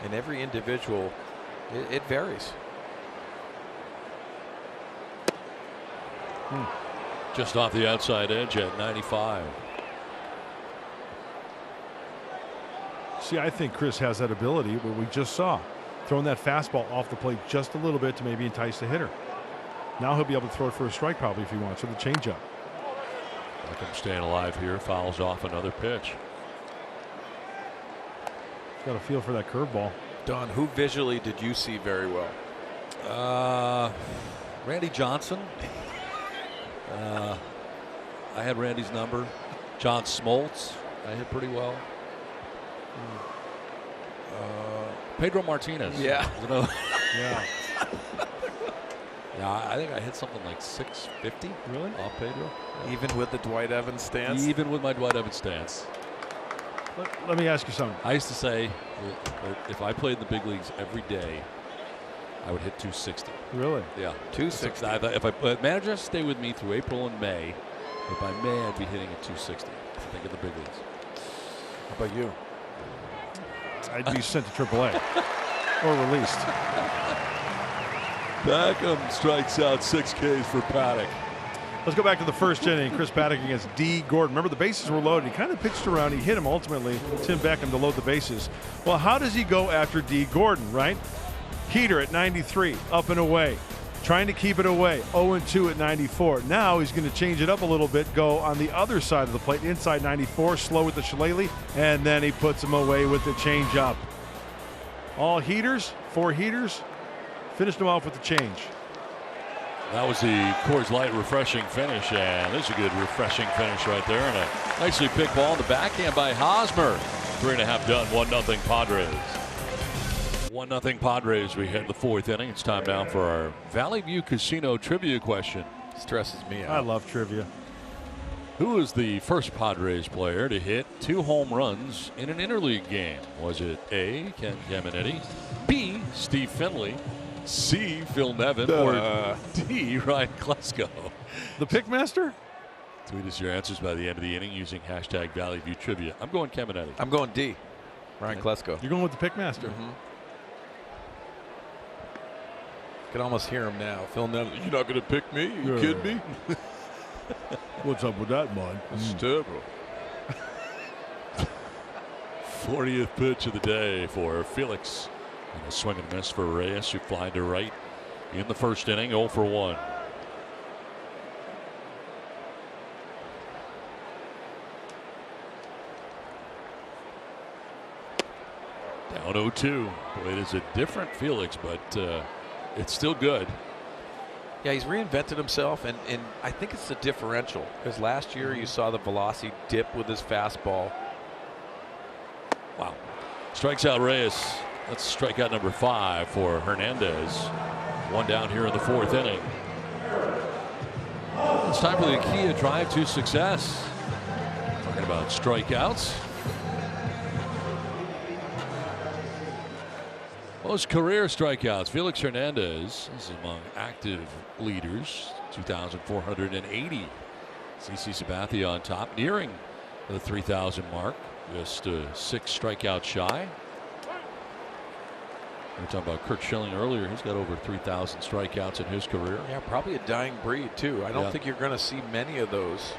and every individual, it varies. Just off the outside edge at 95. See, I think Chris has that ability, what we just saw. Throwing that fastball off the plate just a little bit to maybe entice the hitter. Now he'll be able to throw it for a strike probably if he wants, with a changeup. Beckham staying alive here, fouls off another pitch. He's got a feel for that curveball. Don, who visually did you see very well? Randy Johnson. I had Randy's number. John Smoltz, I hit pretty well. Pedro Martinez. Yeah. Yeah. Yeah, I think I hit something like 650. Really? Off Pedro. Yeah. Even with the Dwight Evans stance? Even with my Dwight Evans stance. Let me ask you something. I used to say if I played in the big leagues every day, I would hit 260. Really? Yeah. 260. If I manager has to stay with me through April and May, but by May I'd be hitting at 260. I think of the big leagues. How about you? I'd be sent to AAA or released. Beckham strikes out 6 Ks for Paddock. Let's go back to the first inning. Chris Paddock against D. Gordon. Remember, the bases were loaded. He kind of pitched around. He hit him ultimately, Tim Beckham, to load the bases. Well, how does he go after D. Gordon, right? Heater at 93, up and away. Trying to keep it away. 0-2 at 94. Now he's going to change it up a little bit, go on the other side of the plate, inside 94, slow with the shillelagh, and then he puts him away with the changeup. All heaters, 4 heaters. Finished him off with the change. That was the Coors Light refreshing finish, and there's a good refreshing finish right there, and a nicely picked ball in the backhand by Hosmer. 3.5 done, 1-0 Padres. 1-0 Padres. We hit the 4th inning. It's time now for our Valley View Casino trivia question. Stresses me out. I love trivia. Who was the first Padres player to hit 2 home runs in an interleague game? Was it A, Ken Caminetti, B, Steve Finley, C, Phil Nevin, or D, Ryan Klesko? The Pickmaster? Tweet us your answers by the end of the inning using hashtag Valley View Trivia. I'm going Caminetti. I'm going D, Ryan Klesko. You're going with the Pickmaster. Mm-hmm. I can almost hear him now. Phil Nevin, you're not going to pick me? You kidding me? What's up with that, bud? It's terrible. 40th pitch of the day for Felix. And a swing and miss for Reyes, who fly to right in the first inning, 0 for 1. Down 0-2. Boy, it is a different Felix, but it's still good. Yeah, he's reinvented himself, and I think it's the differential. Because last year you saw the velocity dip with his fastball. Wow. Strikes out Reyes. That's strikeout number 5 for Hernandez. One down here in the 4th inning. It's time for the Kia drive to success. Talking about strikeouts. Most career strikeouts. Felix Hernandez is among active leaders. 2,480. CC Sabathia on top, nearing the 3,000 mark. Just 6 strikeouts shy. We were talking about Kurt Schilling earlier. He's got over 3,000 strikeouts in his career. Yeah, probably a dying breed, too. I don't think you're going to see many of those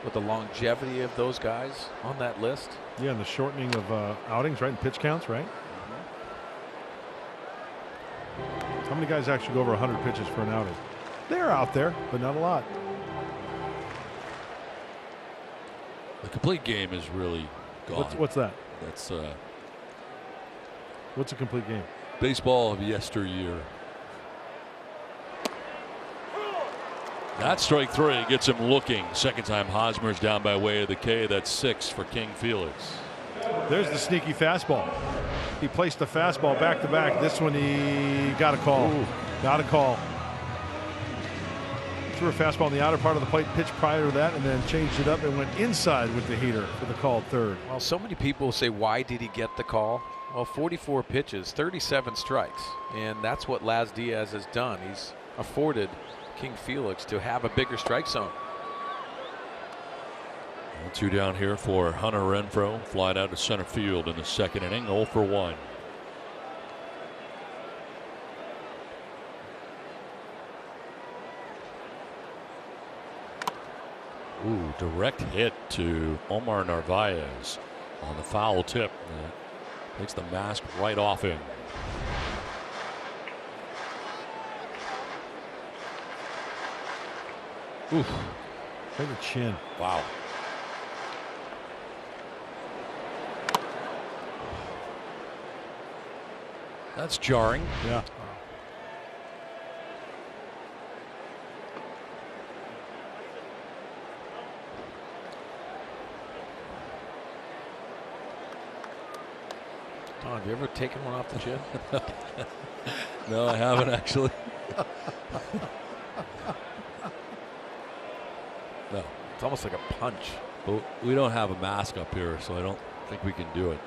with the longevity of those guys on that list. Yeah, and the shortening of outings, right, and pitch counts, right? How many guys actually go over 100 pitches for an outing? They're out there, but not a lot. The complete game is really gone. What's that? That's what's a complete game? Baseball of yesteryear. That's strike 3. Gets him looking. Second time Hosmer's down by way of the K. That's 6 for King Felix. There's the sneaky fastball. He placed the fastball back to back. This one he got a call. Ooh. Got a call. Threw a fastball in the outer part of the plate pitch prior to that, and then changed it up and went inside with the heater for the called third. Well, so many people say, why did he get the call? Well, 44 pitches, 37 strikes, and that's what Laz Diaz has done. He's afforded King Felix to have a bigger strike zone. 2 down here for Hunter Renfroe. Flied out to center field in the 2nd inning. 0 for 1. Ooh, direct hit to Omar Narvaez on the foul tip. Takes the mask right off him. Oof. Right in the chin. Wow. That's jarring. Yeah. Don, have you ever taken one off the chin? No, I haven't actually. No. It's almost like a punch. But we don't have a mask up here, so I don't think we can do it.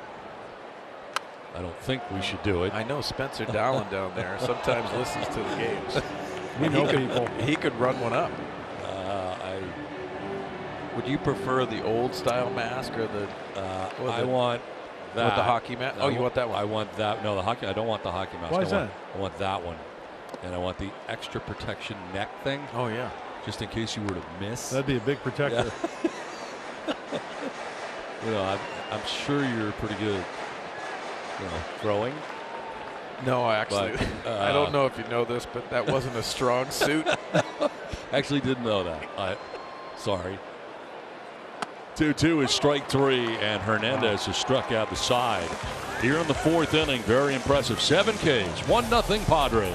I don't think we should do it. I know Spencer Dowland down there sometimes listens to the games. We know people. He could run one up. Would you prefer the old style mask or the? I want that. With the hockey mask? Oh, you want that one? I want that. No, the hockey. I don't want the hockey mask. Why is that? I want that one, and I want the extra protection neck thing. Oh yeah. Just in case you were to miss. That'd be a big protector. Yeah. You know, I'm sure you're pretty good. You know, throwing. No, actually, but, I don't know if you know this, but that wasn't a strong suit. Actually, didn't know that. Sorry. 2-2 is strike 3, and Hernandez has struck out the side. Here in the 4th inning, very impressive. 7 Ks, 1-0 Padres.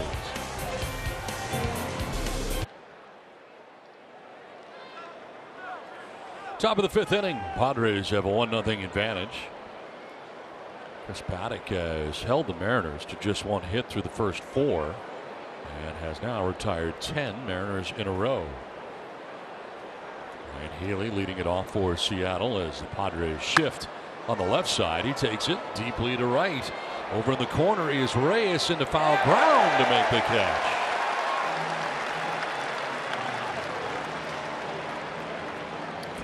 Top of the 5th inning, Padres have a 1-0 advantage. Chris Paddock has held the Mariners to just 1 hit through the first 4 and has now retired 10 Mariners in a row. Ryan Healy leading it off for Seattle as the Padres shift on the left side. He takes it deeply to right. Over in the corner is Reyes into foul ground to make the catch.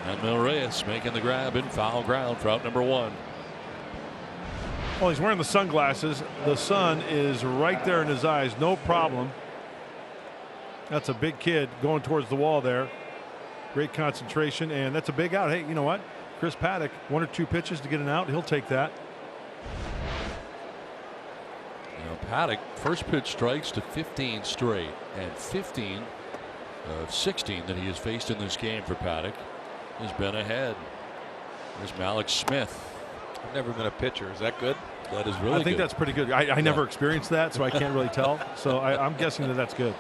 And Reyes making the grab in foul ground for out number 1. Well, he's wearing the sunglasses. The sun is right there in his eyes. No problem. That's a big kid going towards the wall there. Great concentration, and that's a big out. Hey, you know what? Chris Paddock, 1 or 2 pitches to get an out. He'll take that. You know, Paddock, first pitch strikes to 15 straight, and 15 of 16 that he has faced in this game for Paddock has been ahead. There's Malik Smith. I've never been a pitcher. Is that good? That is really I think good. that's pretty good. I never experienced that, so I can't really tell. So I'm guessing that that's good.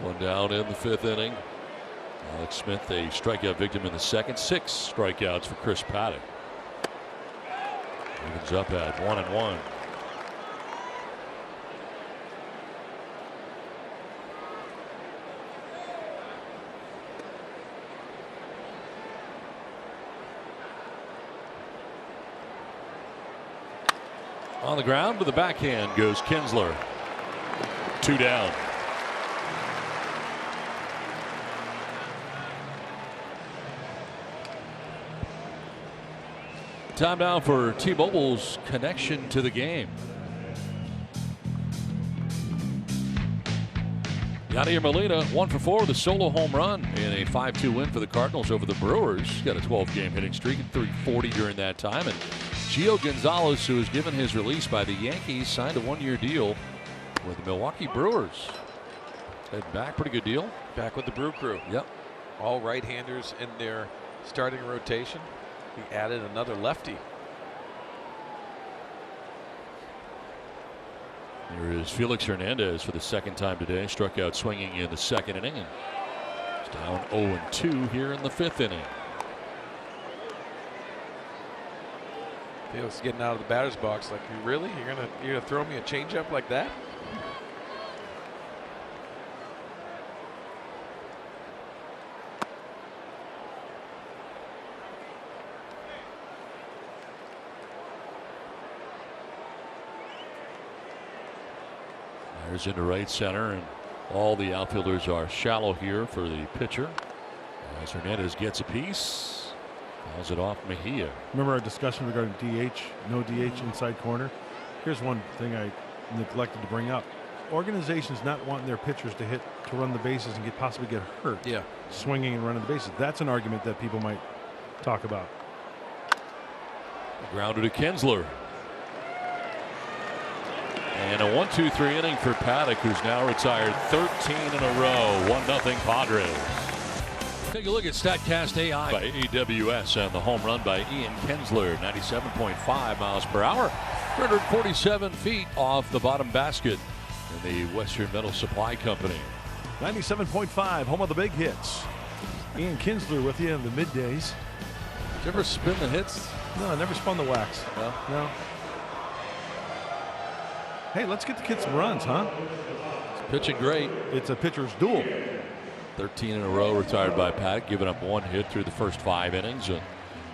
One down in the 5th inning. Alex Smith, a strikeout victim in the 2nd. 6 strikeouts for Chris Paddock. Evens up at 1-1. On the ground to the backhand goes Kinsler. 2 down. Time now for T-Mobile's connection to the game. Yadier Molina 1 for 4 with a solo home run in a 5-2 win for the Cardinals over the Brewers. Got a 12-game hitting streak at .340 during that time. And Gio Gonzalez, who was given his release by the Yankees, signed a 1-year deal with the Milwaukee Brewers. Heading back, pretty good deal. Back with the Brew Crew. Yep. All right-handers in their starting rotation. He added another lefty. Here is Felix Hernandez for the 2nd time today. Struck out swinging in the 2nd inning. And it's down 0-2 here in the 5th inning. Felix getting out of the batter's box like, really? You're gonna throw me a changeup like that? There's into right center, and all the outfielders are shallow here for the pitcher. As Hernandez gets a piece, fouls it off Mejia. Remember our discussion regarding DH, no DH inside corner? Here's one thing I neglected to bring up. Organizations not wanting their pitchers to run the bases and possibly get hurt. Yeah. Swinging and running the bases. That's an argument that people might talk about. Grounded to Kinsler. And a 1-2-3 inning for Paddock, who's now retired 13 in a row. 1-0 Padres. Take a look at StatCast AI by AWS and the home run by Ian Kinsler. 97.5 miles per hour. 347 feet off the bottom basket in the Western Metal Supply Company. 97.5, home of the big hits. Ian Kinsler with you in the middays. Did you ever spin the hits? No, I never spun the wax. No. Hey, let's get the kids some runs, huh? It's pitching great. It's a pitcher's duel. 13 in a row retired by Paddock, giving up 1 hit through the first 5 innings. And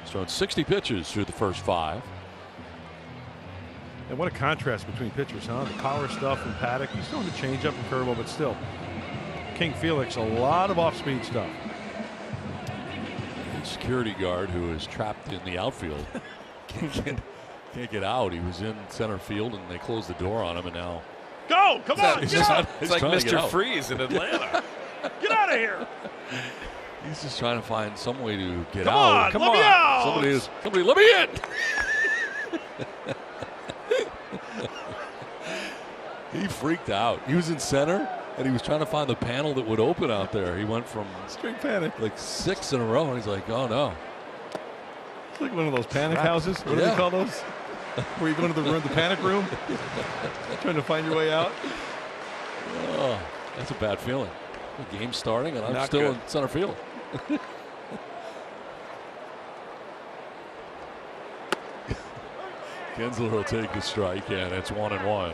he's thrown 60 pitches through the first 5. And what a contrast between pitchers, huh? The power stuff and Paddock. He's throwing the changeup and curveball, but still. King Felix, a lot of off-speed stuff. The security guard who is trapped in the outfield can't get out. He was in center field and they closed the door on him, and now go! Come on! It's He's like trying to get Mr. out. Freeze in Atlanta. Get out of here! He's just trying to find some way to get Come out. on! Come on! Out. Somebody let me in! He freaked out. He was in center and he was trying to find the panel that would open out there. He went from straight panic, like 6 in a row, and he's like, oh no. It's like one of those panic houses. What do they call those? Where you go into the panic room, trying to find your way out. Oh, that's a bad feeling. The game's starting and I'm Not still good. in center field. Kinsler will take a strike, and it's 1-1.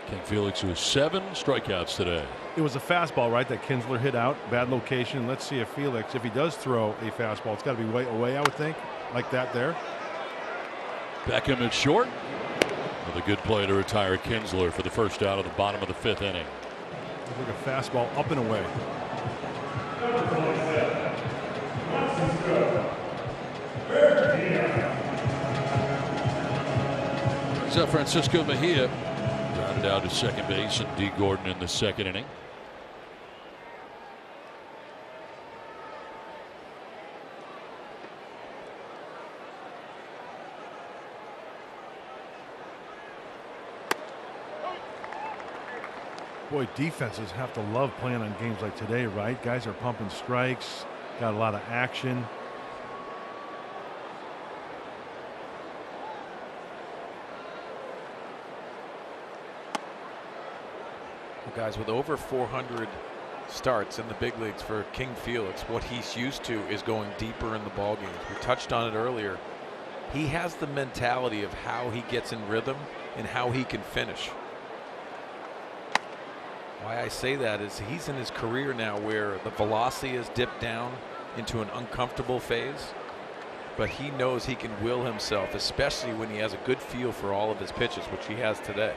King Felix with 7 strikeouts today. It was a fastball, right, that Kinsler hit out. Bad location. Let's see if Felix, if he does throw a fastball, it's got to be way away, I would think, like that there. Beckham at short with a good play to retire Kinsler for the first out of the bottom of the 5th inning. Looks like a fastball up and away. So Francisco Mejia grounded out to second base, and D. Gordon in the 2nd inning. Boy, defenses have to love playing on games like today, right? Guys are pumping strikes, got a lot of action. Well, guys, with over 400 starts in the big leagues for King Felix, what he's used to is going deeper in the ball games. We touched on it earlier. He has the mentality of how he gets in rhythm and how he can finish. Why I say that is he's in his career now where the velocity has dipped down into an uncomfortable phase, but he knows he can will himself, especially when he has a good feel for all of his pitches, which he has today.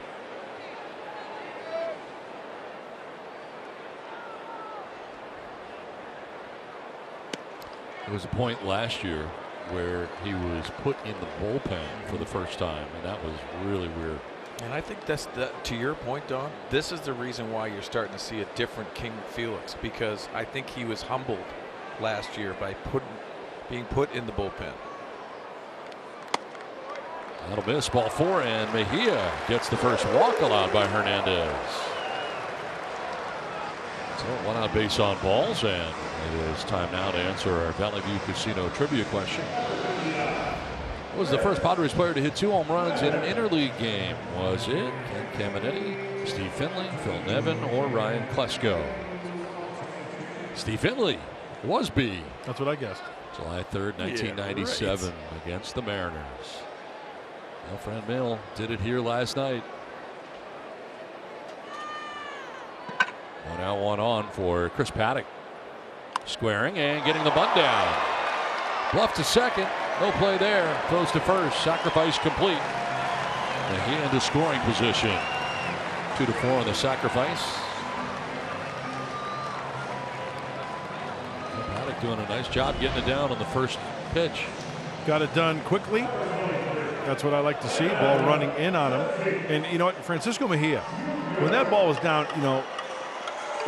There was a point last year where he was put in the bullpen for the first time, and that was really weird. And I think that's to your point, Don, this is the reason why you're starting to see a different King Felix, because I think he was humbled last year by being put in the bullpen. That'll miss, ball 4, and Mejia gets the first walk allowed by Hernandez. So 1 out base on balls, and it is time now to answer our Valley View Casino trivia question. Who was the first Padres player to hit 2 home runs in an interleague game? Was it Ken Caminiti, Steve Finley, Phil Nevin, or Ryan Klesko? Steve Finley was B. That's what I guessed. July 3rd, 1997, right, against the Mariners. Well, Fran Mill did it here last night. 1 out, 1 on for Chris Paddock. Squaring and getting the bunt down. Bluff to second. No play there. Throws to first. Sacrifice complete. And he into scoring position. 2-4 on the sacrifice. Paddock doing a nice job getting it down on the first pitch. Got it done quickly. That's what I like to see. Ball running in on him. And you know what? Francisco Mejia, when that ball was down, you know,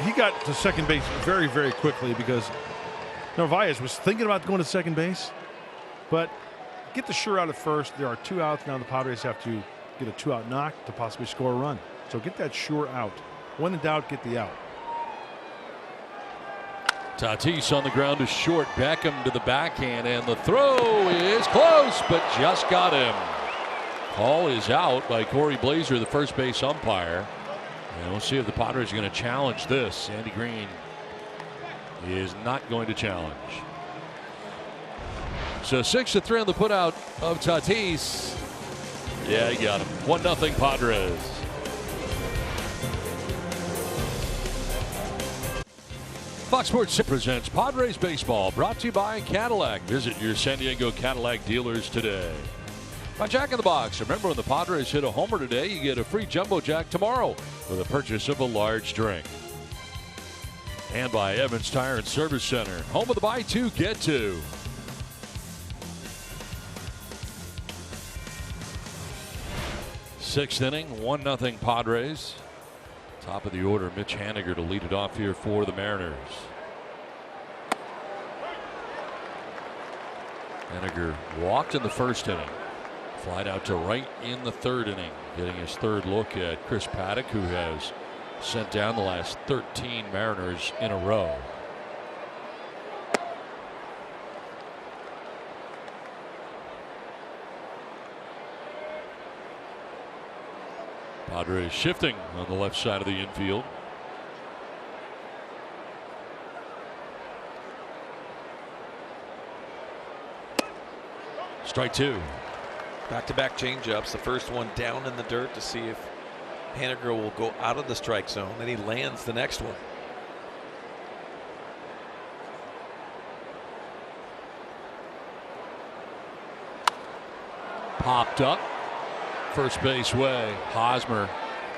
he got to second base very, very quickly because Narvaez was thinking about going to second base. But get the sure out at first. There are 2 outs. Now the Padres have to get a 2-out knock to possibly score a run. So get that sure out. When in doubt, get the out. Tatis on the ground is short. Beckham to the backhand, and the throw is close, but just got him. Call is out by Corey Blazer, the first base umpire. And we'll see if the Padres are going to challenge this. Andy Green is not going to challenge. So 6-3 on the putout of Tatis. Yeah, he got him. 1-0 Padres. Fox Sports presents Padres Baseball, brought to you by Cadillac. Visit your San Diego Cadillac dealers today. By Jack in the Box, remember when the Padres hit a homer today, you get a free Jumbo Jack tomorrow with a purchase of a large drink. And by Evans Tire and Service Center, home of the buy 2, get 2. Sixth inning, 1-0 Padres. Top of the order, Mitch Haniger to lead it off here for the Mariners. Haniger walked in the first inning. Flied out to right in the third inning, getting his third look at Chris Paddock, who has sent down the last 13 Mariners in a row. Padres shifting on the left side of the infield. Strike 2. Back-to-back changeups. The first one down in the dirt to see if Haniger will go out of the strike zone. Then he lands the next one. Popped up. First base way. Hosmer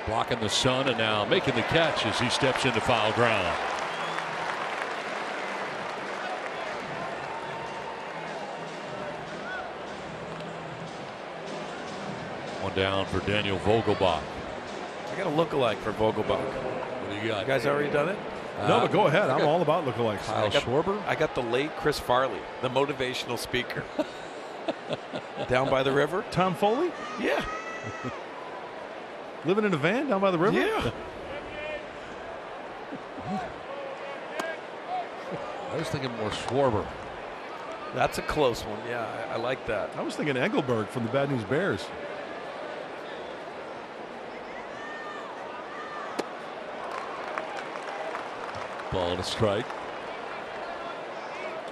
blocking the sun and now making the catch as he steps into foul ground. One down for Daniel Vogelbach. I got a lookalike for Vogelbach. What do you got? You guys already done it? No, but go ahead. I'm all about lookalikes. Kyle Schwarber? I got the late Chris Farley, the motivational speaker. Down by the river. Tom Foley? Yeah. Living in a van down by the river? Yeah. I was thinking more Schwarber. That's a close one. Yeah, I like that. I was thinking Engelberg from the Bad News Bears. Ball and a strike.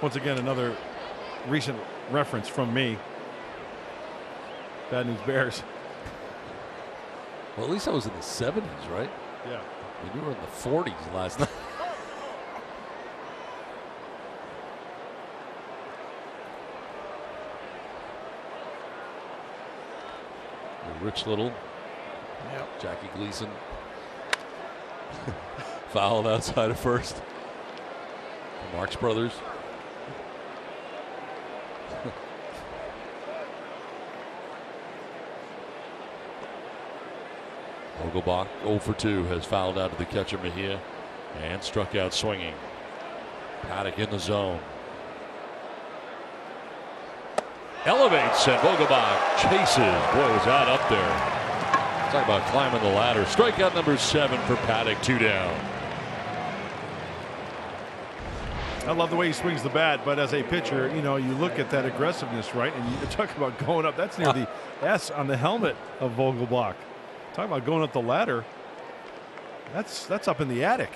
Once again, another recent reference from me. Bad News Bears. Well, at least I was in the 70s, right? Yeah. I mean, you were in the 40s last night. Rich Little. Yep. Jackie Gleason. Fouled outside of first. The Marx Brothers. Vogelbach 0 for 2 has fouled out to the catcher Mejia and struck out swinging. Paddock in the zone. Elevates and Vogelbach chases. Boy, was that up there. Talk about climbing the ladder. Strikeout number 7 for Paddock, 2 down. I love the way he swings the bat, but as a pitcher, you know, you look at that aggressiveness, right? And you talk about going up. That's near the S on the helmet of Vogelbach. Talk about going up the ladder. That's up in the attic.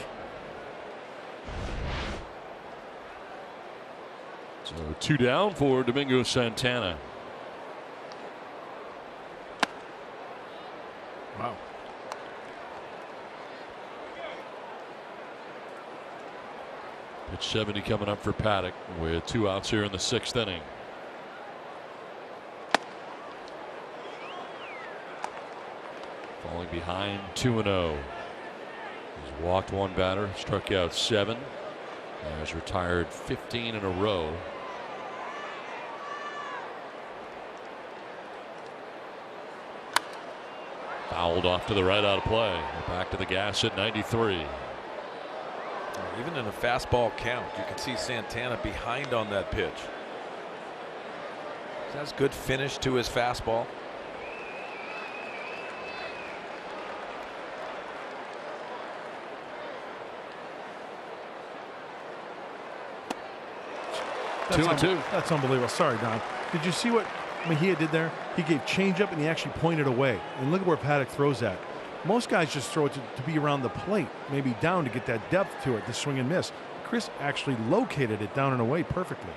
So 2 down for Domingo Santana. Wow. Pitch 70 coming up for Paddock with 2 outs here in the 6th inning. Falling behind 2-0. He's walked 1 batter, struck out 7. Has retired 15 in a row. Fouled off to the right, out of play. We're back to the gas at 93. Even in a fastball count, you can see Santana behind on that pitch. Has good finish to his fastball. That's 2-2. That's unbelievable. Sorry, Don. Did you see what Mejia did there? He gave changeup and he actually pointed away. And look at where Paddock throws at. Most guys just throw it to be around the plate, maybe down to get that depth to it, to swing and miss. Chris actually located it down and away perfectly.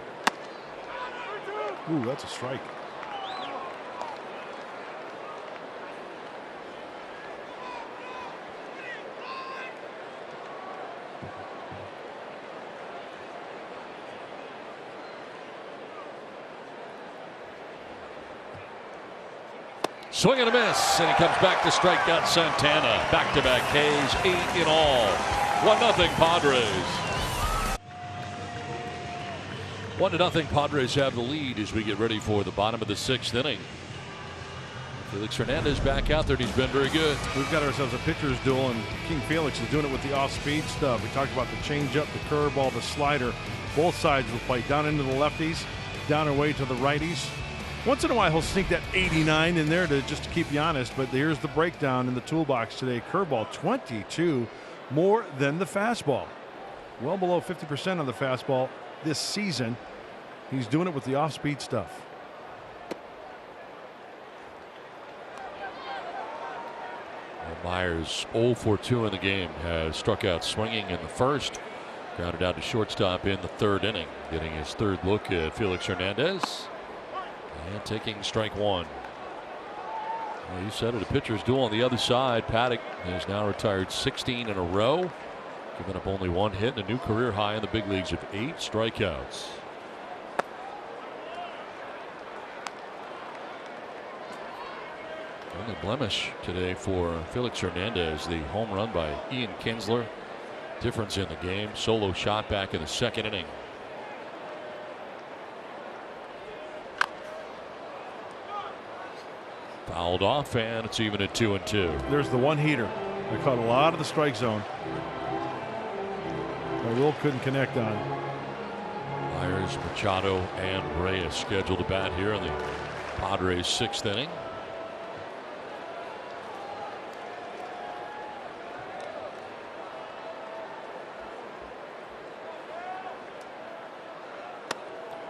Ooh, that's a strike. Swing and a miss, and he comes back to strike out Santana. Back-to-back Ks, 8 in all. 1-0 Padres. 1-0 Padres have the lead as we get ready for the bottom of the 6th inning. Felix Hernandez back out there, and he's been very good. We've got ourselves a pitcher's duel, and King Felix is doing it with the off-speed stuff. We talked about the changeup, the curveball, the slider. Both sides will play down into the lefties, down and away to the righties. Once in a while, he'll sneak that 89 in there just to keep you honest, but here's the breakdown in the toolbox today. Curveball, 22 more than the fastball. Well below 50% on the fastball this season. He's doing it with the off-speed stuff. Myers 0 for 2 in the game, has struck out swinging in the first. Grounded out to shortstop in the 3rd inning. Getting his 3rd look at Felix Hernandez. And taking strike 1. Well, you said it, a pitcher's duel on the other side. Paddock has now retired 16 in a row, giving up only 1 hit and a new career high in the big leagues of 8 strikeouts. Only blemish today for Felix Hernandez, the home run by Ian Kinsler. Difference in the game. Solo shot back in the 2nd inning. Fouled off, and it's even at 2-2. There's the one heater. We caught a lot of the strike zone. But Will couldn't connect on. Myers, Machado, and Reyes scheduled to bat here in the Padres 6th inning.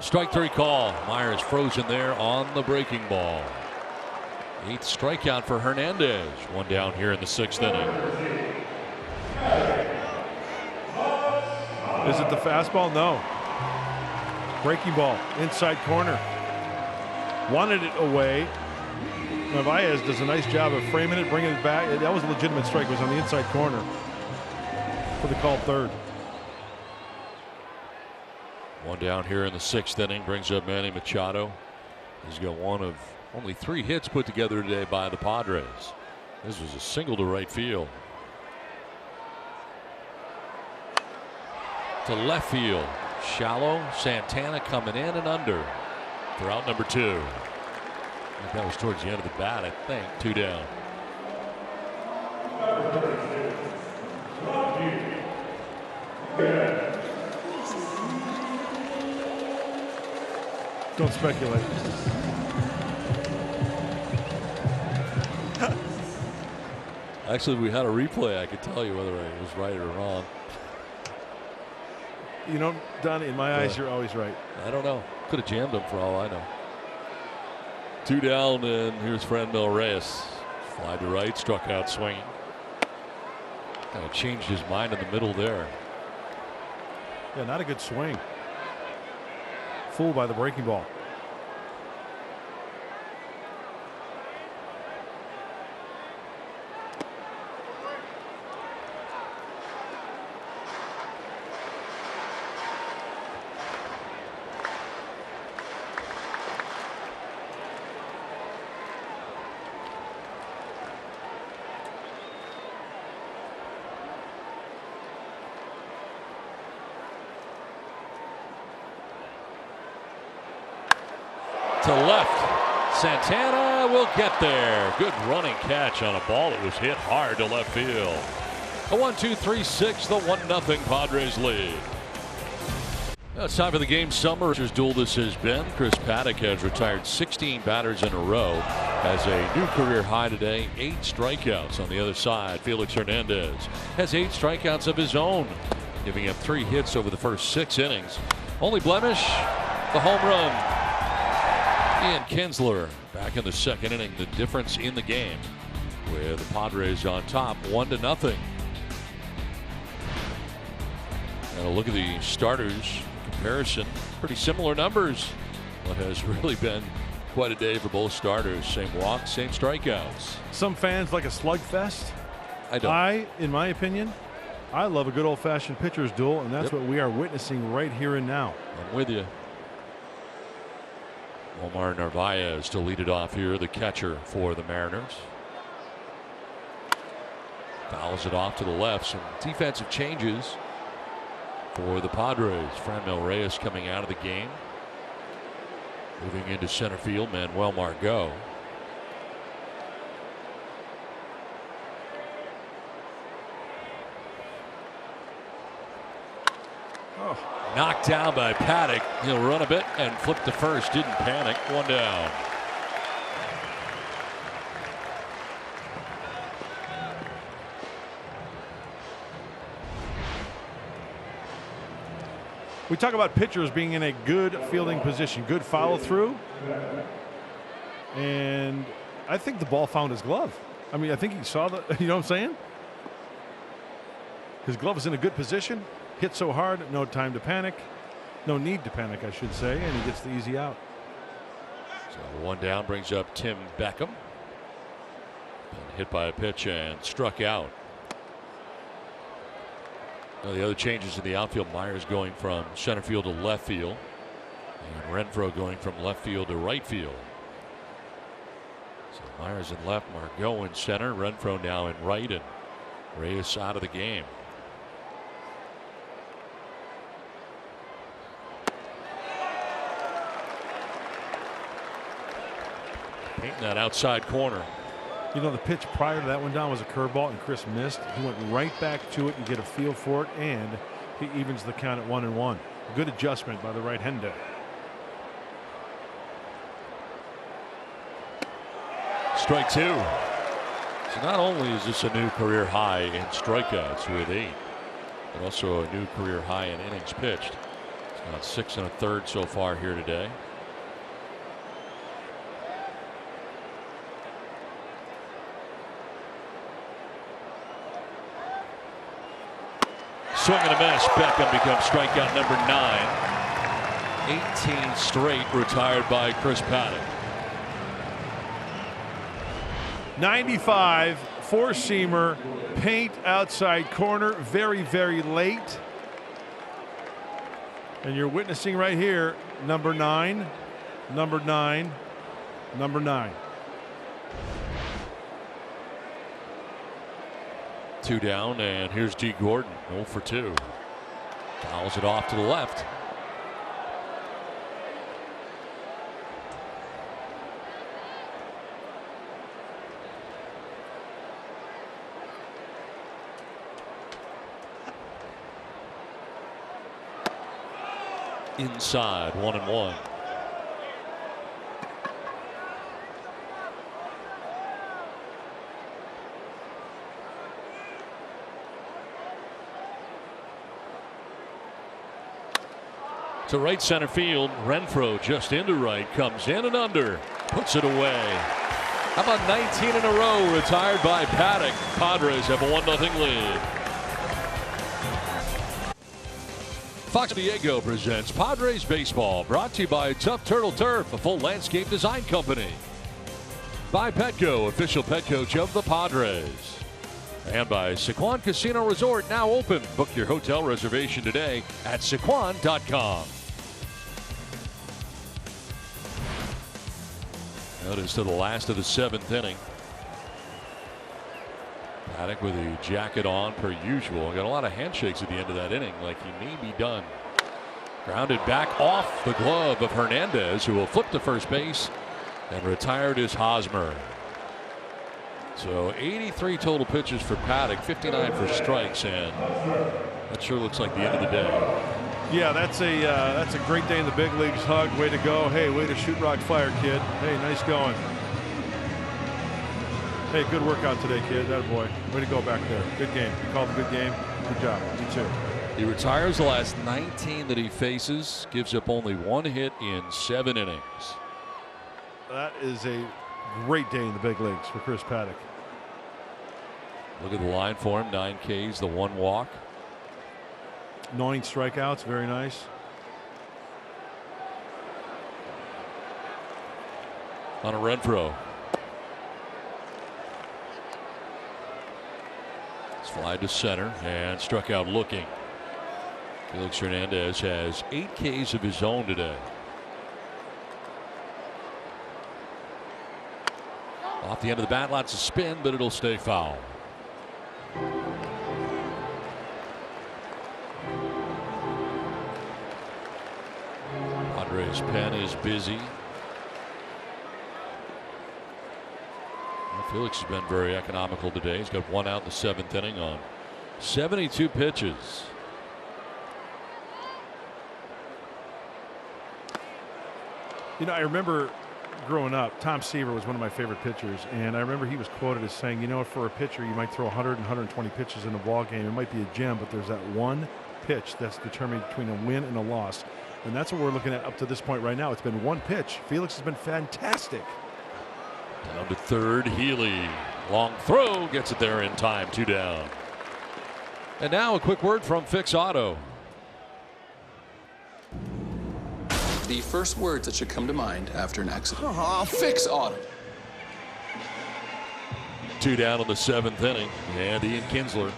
Strike 3 call. Myers frozen there on the breaking ball. 8th strikeout for Hernandez. 1 down here in the 6th inning. Is it the fastball? No. Breaking ball, inside corner. Wanted it away. Narvaez does a nice job of framing it, bringing it back. That was a legitimate strike. It was on the inside corner for the called third. 1 down here in the 6th inning. Brings up Manny Machado. He's got one of only 3 hits put together today by the Padres. This was a single to right field. To left field. Shallow. Santana coming in and under for out number 2. I think that was towards the end of the bat, I think. 2 down. Don't speculate. Actually, we had a replay. I could tell you whether I was right or wrong. You know, Don, in my eyes, you're always right. I don't know. Could have jammed him for all I know. 2 down, and here's Franmil Reyes. Fly to right, struck out swinging. Kind of changed his mind in the middle there. Yeah, not a good swing. Fooled by the breaking ball. To left. Santana will get there. Good running catch on a ball that was hit hard to left field. A 1-2-3-6, the 1-0 Padres lead. Now it's time for the game summaries duel this has been. Chris Paddock has retired 16 batters in a row. Has a new career high today, 8 strikeouts. On the other side, Felix Hernandez has 8 strikeouts of his own, giving up 3 hits over the first 6 innings. Only blemish, the home run. Ian Kinsler back in the 2nd inning. The difference in the game with the Padres on top 1-0. And a look at the starters comparison. Pretty similar numbers. What has really been quite a day for both starters. Same walks, same strikeouts. Some fans like a slugfest. I don't. In my opinion, I love a good old-fashioned pitcher's duel, and that's what we are witnessing right here and now. I'm with you. Omar Narvaez to lead it off here, the catcher for the Mariners. Fouls it off to the left. Some defensive changes for the Padres. Franmil Reyes coming out of the game. Moving into center field, Manuel Margot. Knocked down by Paddock. He'll run a bit and flip to first. Didn't panic. 1 down. We talk about pitchers being in a good fielding position, good follow through. And I think the ball found his glove. I mean, I think he saw the, you know what I'm saying? His glove is in a good position. Hit so hard, no time to panic. No need to panic, I should say, and he gets the easy out. So 1 down brings up Tim Beckham. Been hit by a pitch and struck out. Now the other changes in the outfield, Myers going from center field to left field, and Renfroe going from left field to right field. So Myers in left, Margot in center, Renfroe now in right, and Reyes out of the game. Painting that outside corner. You know, the pitch prior to that one down was a curveball, and Chris missed. He went right back to it. You get a feel for it, and he evens the count at 1-1. Good adjustment by the right-hander. Strike 2. So not only is this a new career high in strikeouts with 8, but also a new career high in innings pitched. He's Got 6 1/3 so far here today. Swing and a miss. Beckham becomes strikeout number 9. 18 straight retired by Chris Paddock. 95, four-seamer, paint outside corner, very, very late. And you're witnessing right here, number 9, number 9, number 9. 2 down, and here's G. Gordon, 0 for 2. Fouls it off to the left. Inside, 1-1. To right center field, Renfroe just into right, comes in and under, puts it away. How about 19 in a row retired by Paddock? Padres have a 1-0 lead. Fox Diego presents Padres Baseball, brought to you by Tough Turtle Turf, a full landscape design company. By Petco, official pet coach of the Padres. And by Sequan Casino Resort, now open. Book your hotel reservation today at sequan.com. Notice to the last of the 7th inning. Paddock with a jacket on per usual. Got a lot of handshakes at the end of that inning, like he may be done. Grounded back off the glove of Hernandez, who will flip to first base, and retired is Hosmer. So 83 total pitches for Paddock, 59 for strikes, and that sure looks like the end of the day. Yeah, that's a great day in the big leagues. Hug, way to go. Hey, way to shoot rock fire, kid. Hey, nice going. Hey, good workout today, kid. That boy. Way to go back there. Good game. You called a good game. Good job. You too. He retires the last 19 that he faces, gives up only 1 hit in 7 innings. That is a great day in the big leagues for Chris Paddock. Look at the line for him, 9 Ks, the 1 walk. 9 strikeouts, very nice. On a Renfroe. Slide to center and struck out looking. Felix Hernandez has 8 Ks of his own today. Off the end of the bat, lots of spin, but it'll stay foul. Padres' pen is busy. Well, Felix has been very economical today. He's got 1 out in the 7th inning on 72 pitches. You know, I remember growing up, Tom Seaver was one of my favorite pitchers, and I remember he was quoted as saying, you know, for a pitcher, you might throw 100 and 120 pitches in a ball game. It might be a gem, but there's that one pitch that's determined between a win and a loss. And that's what we're looking at up to this point right now. It's been 1 pitch. Felix has been fantastic. Down to third, Healy. Long throw, gets it there in time, 2 down. And now a quick word from Fix Auto. The first words that should come to mind after an accident. Fix Auto. 2 down in the 7th inning, and Ian Kinsler,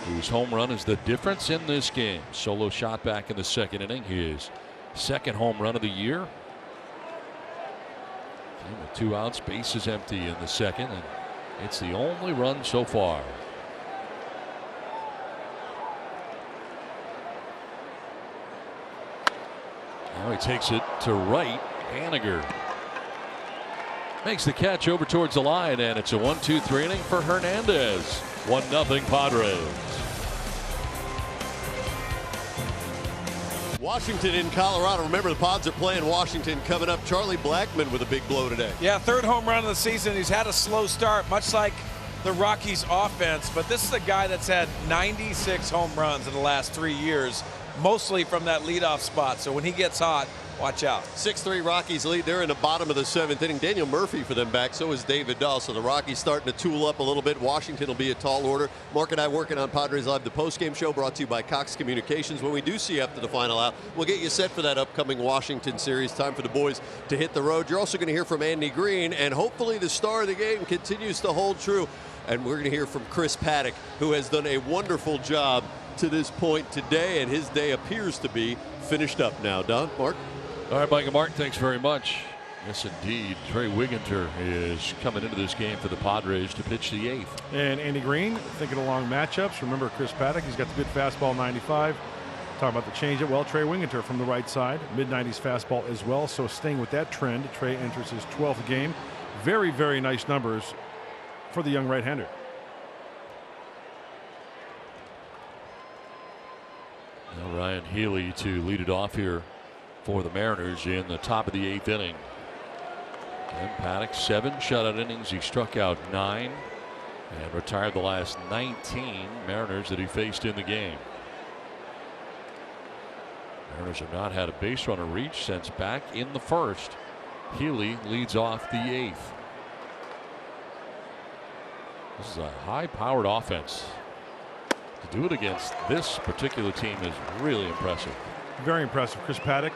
whose home run is the difference in this game. Solo shot back in the 2nd inning, his 2nd home run of the year. And with 2 outs, base is empty in the 2nd, and it's the only run so far. Now he takes it to right. Haniger makes the catch over towards the line, and it's a 1-2-3 inning for Hernandez. 1-0 Padres. Washington in Colorado. Remember, the Pods are playing Washington coming up. Charlie Blackmon with a big blow today. Yeah, 3rd home run of the season. He's had a slow start, much like the Rockies offense, but this is a guy that's had 96 home runs in the last 3 years. mostly from that leadoff spot. So when he gets hot, watch out. 6-3 Rockies lead. They're in the bottom of the 7th inning. Daniel Murphy for them back. So is David Dahl. So the Rockies starting to tool up a little bit. Washington will be a tall order. Mark and I working on Padres Live, the postgame show brought to you by Cox Communications. When we do see after the final out, we'll get you set for that upcoming Washington series. Time for the boys to hit the road. You're also going to hear from Andy Green, and hopefully the star of the game continues to hold true. And we're going to hear from Chris Paddock, who has done a wonderful job to this point today, and his day appears to be finished up now. Don, Mark? All right, Mike and Mark, thanks very much. Yes, indeed. Trey Wigginter is coming into this game for the Padres to pitch the 8th. And Andy Green thinking along matchups. Remember Chris Paddock, he's got the good fastball 95. Talking about the changeup. Well, Trey Wigginter from the right side, mid-90s fastball as well. So staying with that trend, Trey enters his 12th game. Very, very nice numbers for the young right-hander. Now Ryan Healy to lead it off here for the Mariners in the top of the 8th inning. And Paddock, 7 shutout innings. He struck out 9 and retired the last 19 Mariners that he faced in the game. Mariners have not had a base runner reach since back in the 1st. Healy leads off the 8th. This is a high-powered offense. To do it against this particular team is really impressive. Very impressive. Chris Paddock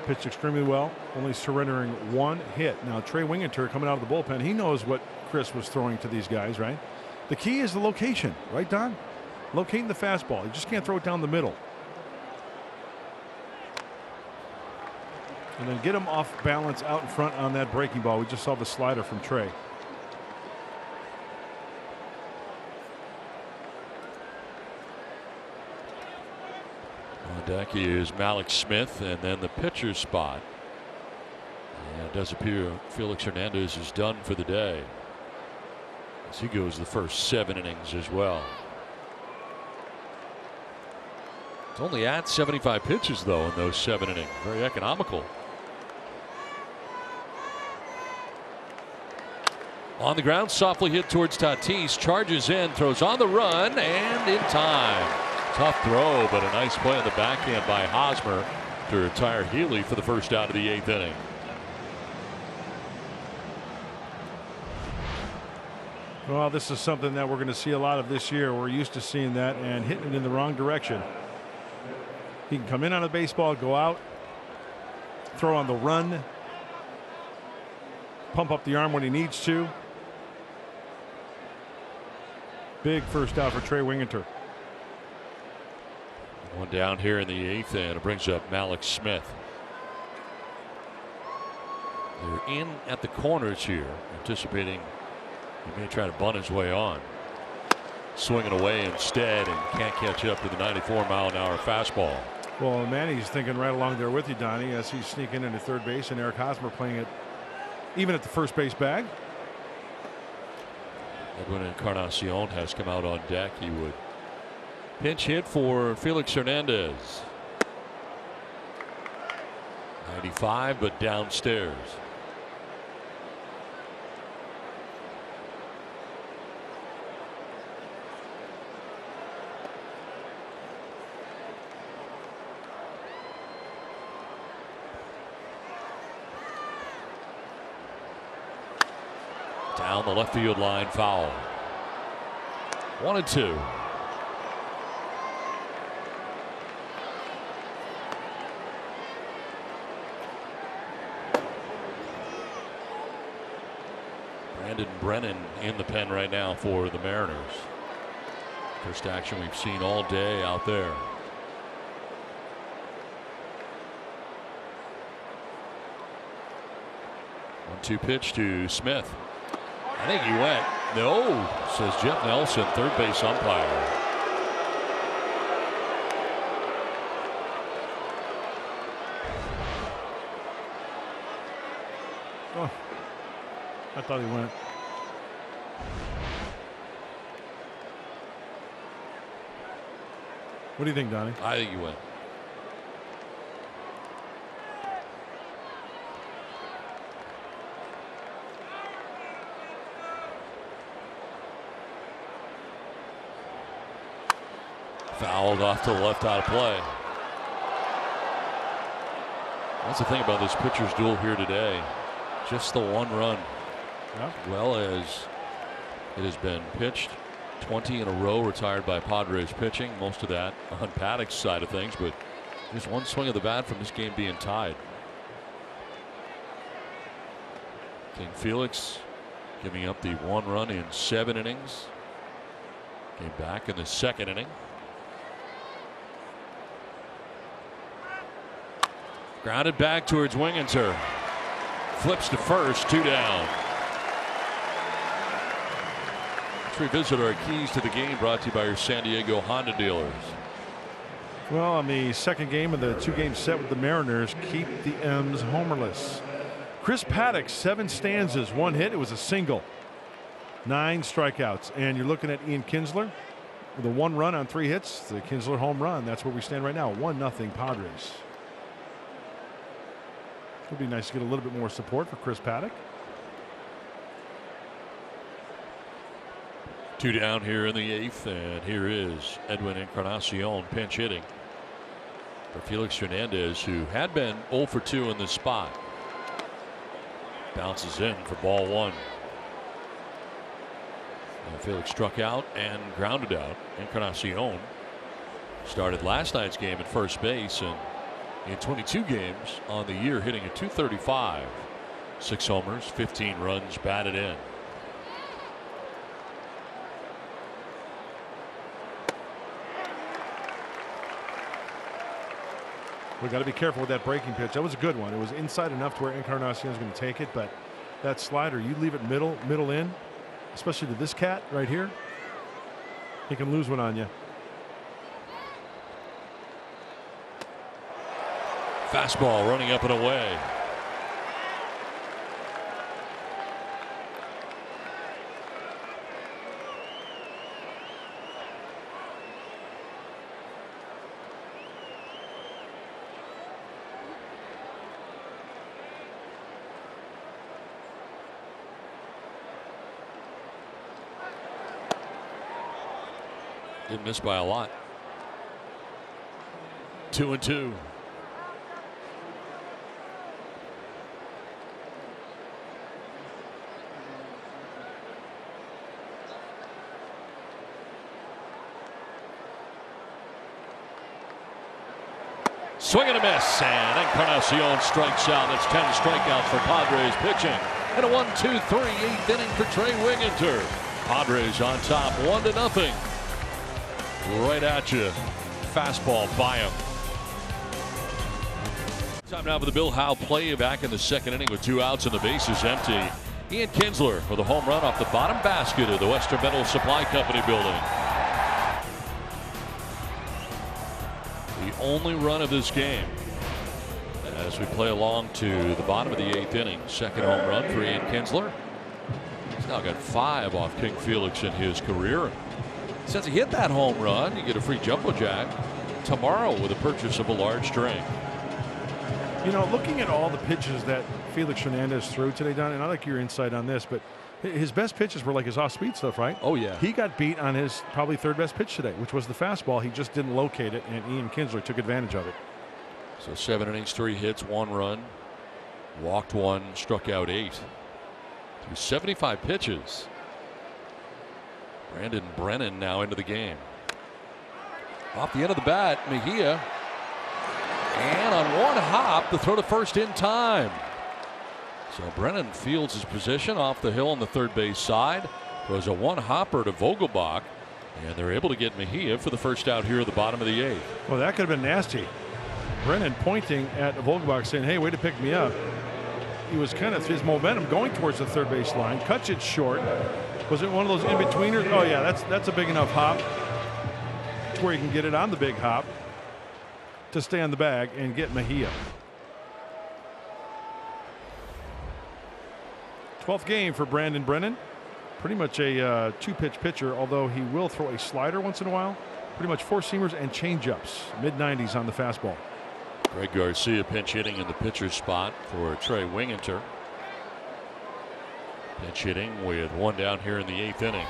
pitched extremely well, only surrendering 1 hit. Now Trey Wigginter coming out of the bullpen, he knows what Chris was throwing to these guys, right? The key is the location, right, Don? Locating the fastball. You just can't throw it down the middle. And then get him off balance out in front on that breaking ball. We just saw the slider from Trey. On deck is Malik Smith, and then the pitcher's spot. And it does appear Felix Hernandez is done for the day, as he goes the first 7 innings as well. It's only at 75 pitches though in those 7 innings. Very economical. On the ground, softly hit towards Tatis, charges in, throws on the run, and in time. Tough throw, but a nice play on the backhand by Hosmer to retire Healy for the first out of the 8th inning. Well, this is something that we're going to see a lot of this year. We're used to seeing that and hitting it in the wrong direction. He can come in on a baseball, go out, throw on the run, pump up the arm when he needs to. Big first out for Trey Wigginter. One down here in the 8th, and it brings up Malik Smith. They're in at the corners here, anticipating he may try to bunt his way on. Swinging away instead, and can't catch up to the 94-mile-an-hour fastball. Well, Manny's thinking right along there with you, Donnie, as he's sneaking into third base, and Eric Hosmer playing it even at the first base bag. Edwin Encarnacion has come out on deck. He would pinch hit for Felix Hernandez. 95, but downstairs. Down the left field line, foul. 1-2. Brandon Brennan in the pen right now for the Mariners. First action we've seen all day out there. 1-2 pitch to Smith. I think he went. No, says Jeff Nelson, third base umpire. Oh, I thought he went. What do you think, Donnie? I think he went. Fouled off to the left out of play. That's the thing about this pitcher's duel here today. Just the one run. Yeah. As well as it has been pitched 20 in a row retired by Padres pitching. Most of that on Paddock's side of things, but just one swing of the bat from this game being tied. King Felix giving up the one run in 7 innings. Came back in the 2nd inning. Grounded back towards Winginter. Flips to first, 2 down. Let's revisit our keys to the game, brought to you by your San Diego Honda dealers. Well, on the second game of the 2-game set with the Mariners, keep the M's homerless. Chris Paddock, 7 stanzas, 1 hit. It was a single. 9 strikeouts. And you're looking at Ian Kinsler with a 1 run on 3 hits. The Kinsler home run. That's where we stand right now. 1-0 Padres. It would be nice to get a little bit more support for Chris Paddock. 2 down here in the 8th, and here is Edwin Encarnacion pinch hitting for Felix Hernandez, who had been 0 for 2 in this spot. Bounces in for ball 1. And Felix struck out and grounded out. Encarnacion started last night's game at first base, and in 22 games on the year hitting a .235. 6 homers, 15 runs batted in. We got to be careful with that breaking pitch. That was a good one. It was inside enough to where Encarnacion is going to take it, but that slider, you leave it middle in, especially to this cat right here, he can lose one on you. Fastball running up and away. Didn't miss by a lot. 2-2. Swing and a miss, and Encarnacion strikes out. That's 10 strikeouts for Padres pitching. And a 1-2-3 8th inning for Trey Winginter. Padres on top, 1-0. Right at you. Fastball by him. Time now for the Bill Howe play back in the 2nd inning with 2 outs and the bases empty. Ian Kinsler for the home run off the bottom basket of the Western Metal Supply Company building. The only run of this game as we play along to the bottom of the 8th inning. 2nd home run for Ian Kinsler. He's now got 5 off King Felix in his career. Since he hit that home run, you get a free Jumbo Jack tomorrow with a purchase of a large drink. You know, looking at all the pitches that Felix Hernandez threw today, Don, and I like your insight on this, but his best pitches were like his off-speed stuff, right? Oh, yeah. He got beat on his probably 3rd best pitch today, which was the fastball. He just didn't locate it, and Ian Kinsler took advantage of it. So 7 innings, 3 hits, 1 run, walked 1, struck out 8. Through 75 pitches. Brandon Brennan now into the game. Off the end of the bat, Mejia. And on one hop, the throw to first in time. So Brennan fields his position off the hill on the 3rd base side. Throws a 1-hopper to Vogelbach. And they're able to get Mejia for the first out here at the bottom of the 8th. Well, that could have been nasty. Brennan pointing at Vogelbach saying, hey, way to pick me up. He was kind of his momentum going towards the 3rd base line. Cuts it short. Was it one of those in-betweeners? Oh, yeah, that's a big enough hop to where you can get it on the big hop to stay on the bag and get Mejia. 12th game for Brandon Brennan. Pretty much a 2-pitch pitcher, although he will throw a slider once in a while. Pretty much 4-seamers and changeups. Mid-90s on the fastball. Greg Garcia pinch hitting in the pitcher's spot for Trey Winginter. Pinch hitting with 1 down here in the 8th inning.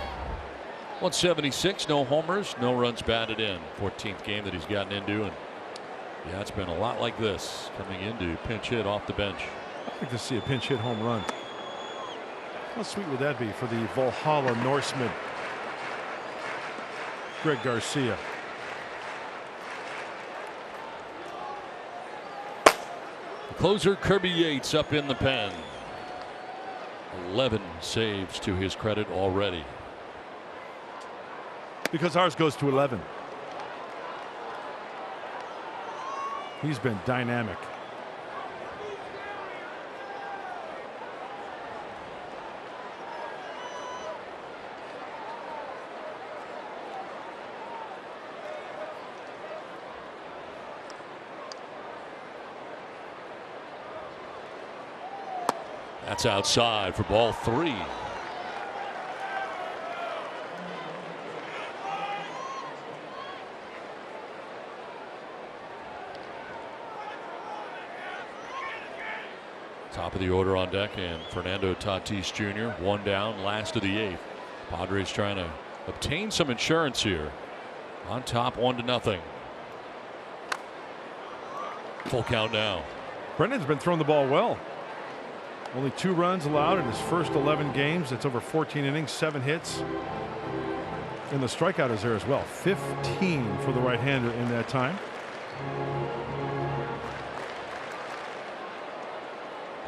176, no homers, no runs batted in. 14th game that he's gotten into, and Yeah, it's been a lot like this coming into pinch hit off the bench. I'd like to see a pinch hit home run. How sweet would that be for the Valhalla Norseman, Greg Garcia? Closer Kirby Yates up in the pen. 11 saves to his credit already. Because ours goes to 11. He's been dynamic. That's outside for ball 3. Top of the order on deck, and Fernando Tatis Jr. 1 down, last of the 8th. Padres trying to obtain some insurance here. On top, 1-0. Full count now. Brendan's been throwing the ball well. Only 2 runs allowed in his first 11 games. That's over 14 innings, 7 hits. And the strikeout is there as well. 15 for the right-hander in that time.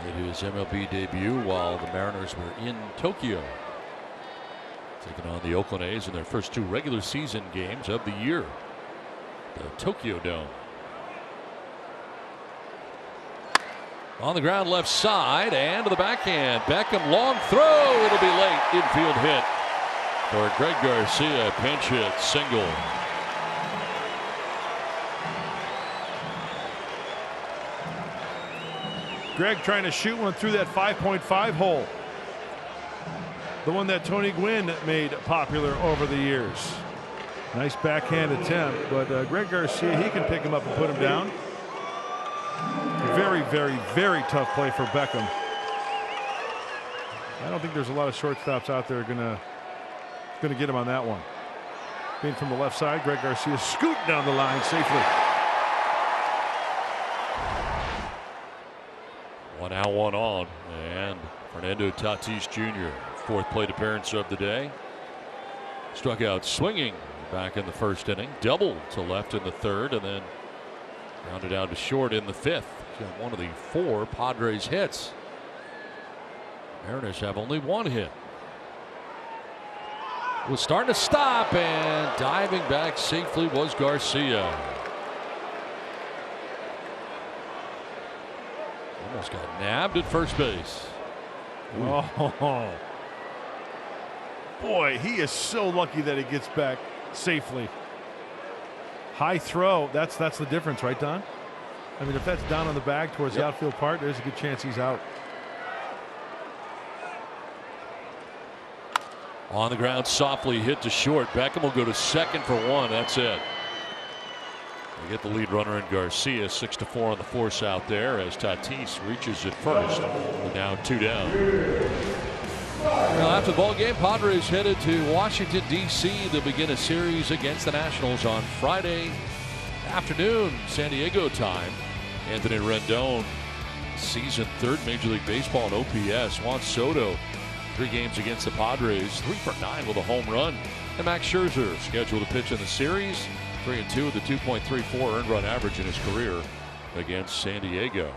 Made his MLB debut while the Mariners were in Tokyo, taking on the Oakland A's in their first 2 regular season games of the year. The Tokyo Dome. On the ground left side and to the backhand. Beckham long throw. It'll be late. Infield hit for Greg Garcia. Pinch hit single. Greg trying to shoot one through that 5.5 hole. The one that Tony Gwynn made popular over the years. Nice backhand attempt, but Greg Garcia, he can pick him up and put him down. Very, very, very tough play for Beckham. I don't think there's a lot of shortstops out there gonna get him on that one. Being from the left side, Greg Garcia scooting down the line safely. 1 out, 1 on, and Fernando Tatis Jr. 4th plate appearance of the day. Struck out swinging back in the first inning, doubled to left in the 3rd, and then grounded out to short in the 5th. One of the 4 Padres hits. Mariners have only 1 hit. Was starting to stop, and diving back safely was Garcia. Almost got nabbed at first base. Oh, boy, he is so lucky that he gets back safely. High throw. That's the difference, right, Don? I mean, if that's down on the bag towards the outfield part, there's a good chance he's out. On the ground, softly hit to short. Beckham will go to second for 1. That's it. They get the lead runner in Garcia. 6-4 on the force out there as Tatis reaches at first. And now 2 down. Well, after the ball game, Padres headed to Washington, D.C. to begin a series against the Nationals on Friday afternoon, San Diego time. Anthony Rendon, season 3rd Major League Baseball in OPS. Juan Soto, 3 games against the Padres, 3 for 9 with a home run. And Max Scherzer scheduled to pitch in the series, 3-2 with a 2.34 earned run average in his career against San Diego.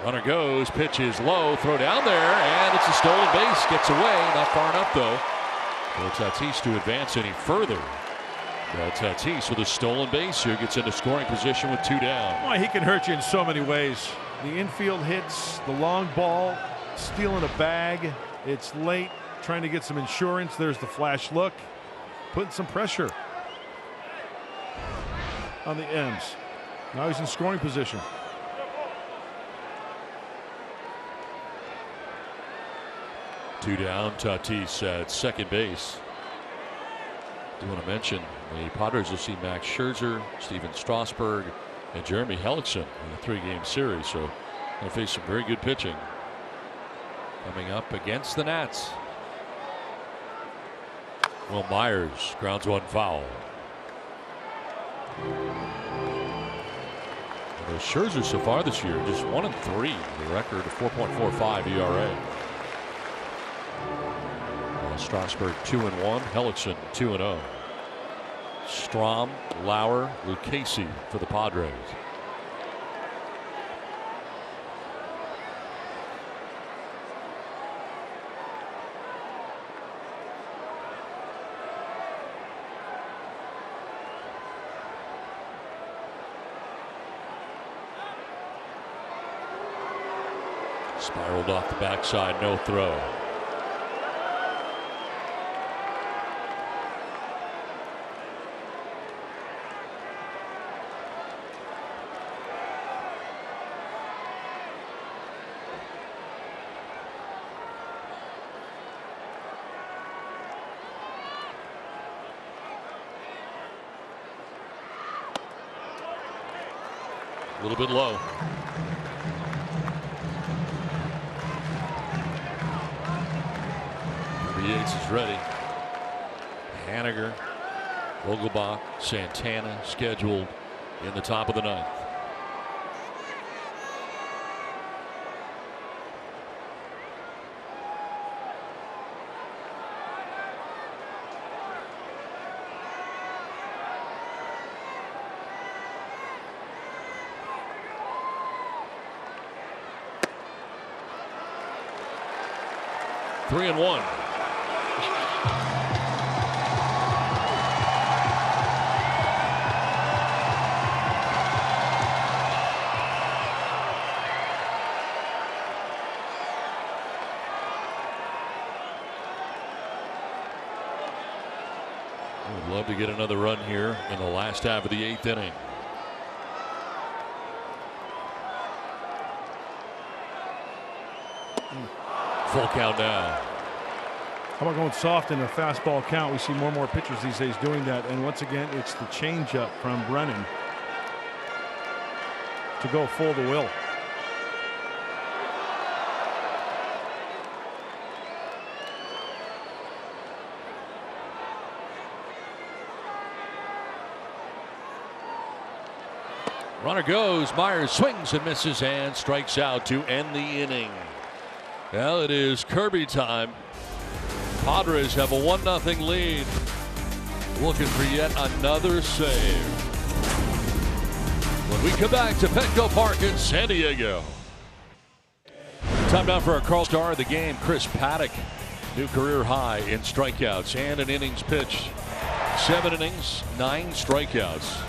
Runner goes, pitch is low, throw down there, and it's a stolen base. Gets away, not far enough though for Tatis to advance any further. Tatis with a stolen base here gets into scoring position with 2 down. Boy, he can hurt you in so many ways. The infield hits, the long ball, stealing a bag. It's late, trying to get some insurance. There's the flash look, putting some pressure on the ends. Now he's in scoring position. Two down, Tatis at second base. I do want to mention the Padres will see Max Scherzer, Steven Strasburg, and Jeremy Hellickson in a 3-game series. So they'll face some very good pitching coming up against the Nats. Will Myers grounds 1 foul. The Scherzer so far this year, just 1-3, the record of 4.45 ERA. Strasburg 2-1, Hellickson 2-0. Strom, Lauer, Lucchesi for the Padres. Spiraled off the backside, no throw. A little bit low. Yates is ready. Haniger, Vogelbach, Santana scheduled in the top of the ninth. Three and one. Would love to get another run here in the last half of the eighth inning. Full count now. How about going soft in a fastball count? We see more and more pitchers these days doing that. And once again, it's the changeup from Brennan to go full to Will. Runner goes. Myers swings and misses and strikes out to end the inning. Well, it is Kirby time. Padres have a 1-0 lead. Looking for yet another save. When we come back to Petco Park in San Diego. Time now for our Carl star of the game, Chris Paddock. New career high in strikeouts and in innings pitched. 7 innings, 9 strikeouts.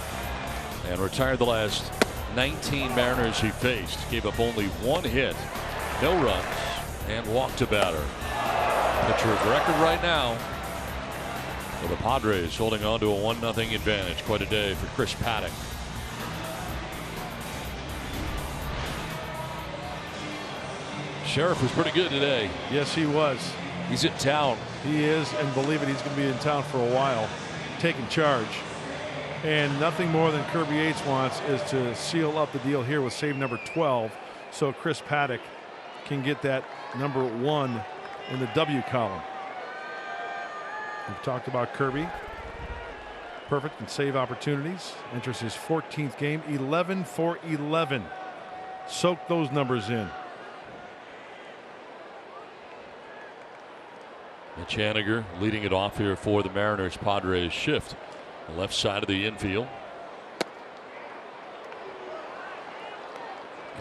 And retired the last 19 Mariners he faced. Gave up only 1 hit, no runs, and walked a batter. Pitcher's record right now for the Padres, holding on to a 1-0 advantage. Quite a day for Chris Paddock. Sheriff was pretty good today. Yes, he was. He's in town. He is, and believe it, he's going to be in town for a while, taking charge. And nothing more than Kirby Yates wants is to seal up the deal here with save number 12, so Chris Paddock can get that number 1 in the W column. We've talked about Kirby. Perfect in save opportunities. Enters his 14th game, 11 for 11. Soak those numbers in. Mitch Haniger leading it off here for the Mariners. Padres shift the left side of the infield.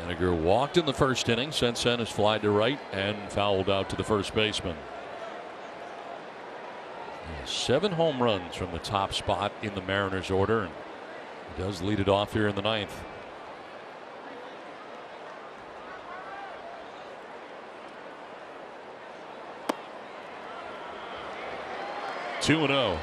Haniger walked in the first inning, sent his fly to right and fouled out to the first baseman. 7 home runs from the top spot in the Mariners order, and he does lead it off here in the ninth. Two and 0.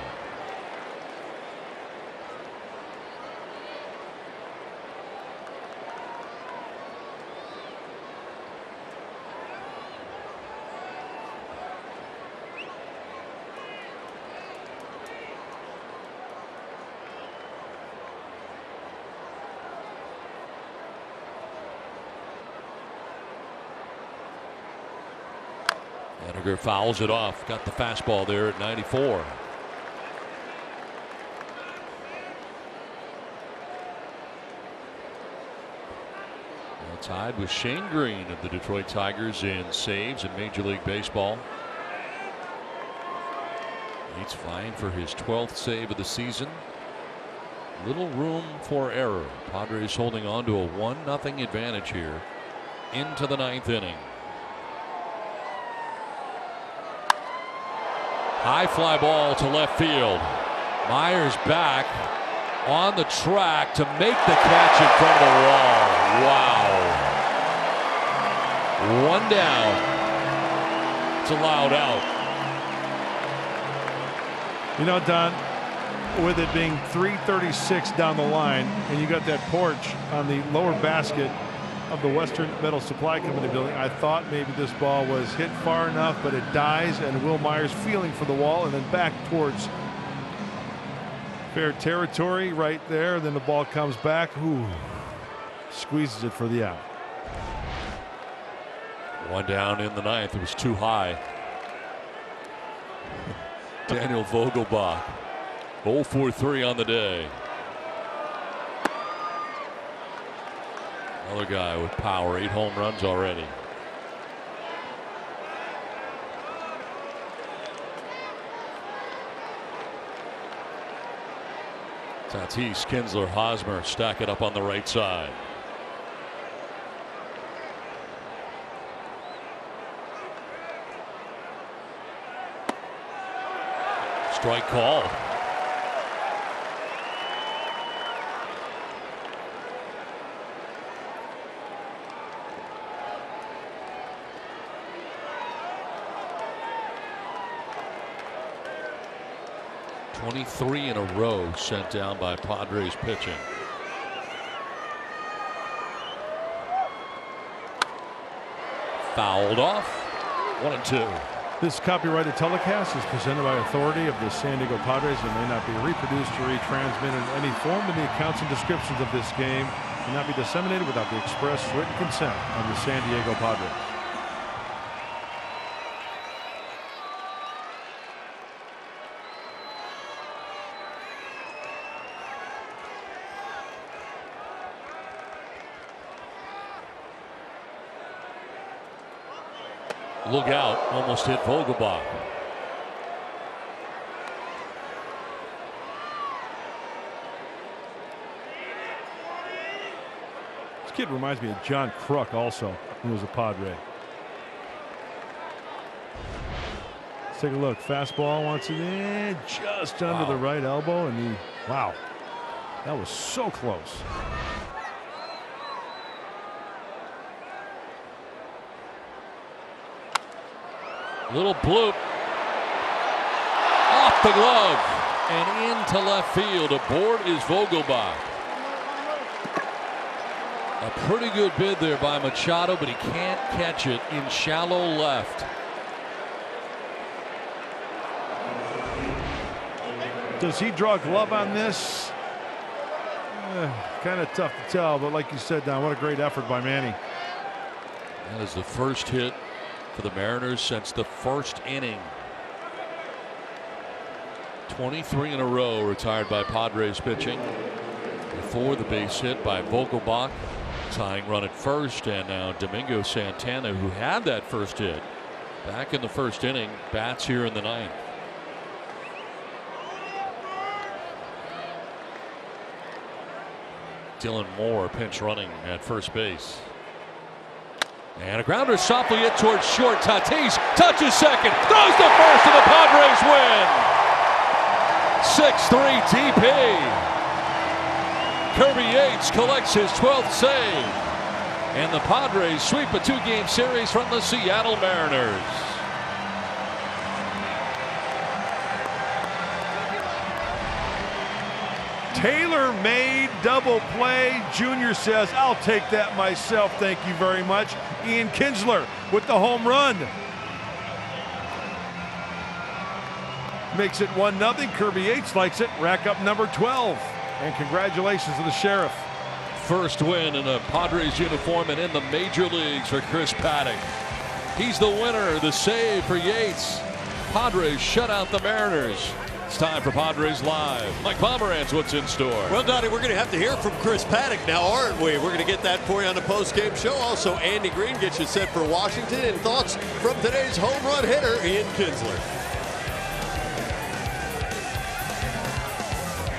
Haniger fouls it off. Got the fastball there at 94. Tied with Shane Green of the Detroit Tigers in saves in Major League Baseball. He's vying for his 12th save of the season. Little room for error. Padres holding on to a 1-0 advantage here into the 9th inning. High fly ball to left field. Myers back on the track to make the catch in front of the wall. Wow. One down. It's allowed out. You know, Don, with it being 3:36 down the line, and you got that porch on the lower basket of the Western Metal Supply Company building, I thought maybe this ball was hit far enough, but it dies, and Will Myers feeling for the wall and then back towards fair territory right there. Then the ball comes back. Ooh, squeezes it for the out. One down in the 9th. It was too high. Daniel Vogelbach, 0 for 3 on the day. Another guy with power, 8 home runs already. Tatis, Kinsler, Hosmer stack it up on the right side. Strike call. .23 in a row sent down by Padres pitching. Fouled off. 1-2. This copyrighted telecast is presented by authority of the San Diego Padres and may not be reproduced or retransmitted in any form, and the accounts and descriptions of this game cannot be disseminated without the express written consent of the San Diego Padres. Look out, almost hit Vogelbach. This kid reminds me of John Kruk also, who was a Padre. Let's take a look. Fastball wants it in just under the right elbow, and he, wow, that was so close. Little bloop off the glove and into left field. Aboard is Vogelbach. A pretty good bid there by Machado, but he can't catch it in shallow left. Does he draw a glove on this? Kind of tough to tell, but like you said, Don, what a great effort by Manny. That is the first hit for the Mariners since the first inning. 23 in a row retired by Padres pitching. Before the base hit by Vogelbach, tying run at first, and now Domingo Santana, who had that first hit back in the first inning, bats here in the 9th. Dylan Moore pinch running at first base. And a grounder softly hit towards short. Tatis touches second, throws to first, and the Padres win. 6-3 TP. Kirby Yates collects his 12th save, and the Padres sweep a 2-game series from the Seattle Mariners. Tailor-made double play. Junior says, I'll take that myself, thank you very much. Ian Kinsler with the home run. Makes it 1-0. Kirby Yates likes it. Rack up number 12. And congratulations to the Sheriff. First win in a Padres uniform and in the major leagues for Chris Paddock. He's the winner. The save for Yates. Padres shut out the Mariners It's time for Padres Live. Mike Pomerantz, what's in store? Well, Donnie, we're going to have to hear from Chris Paddock now, aren't we? We're going to get that for you on the post-game show. Also, Andy Green gets you set for Washington, and thoughts from today's home run hitter, Ian Kinsler.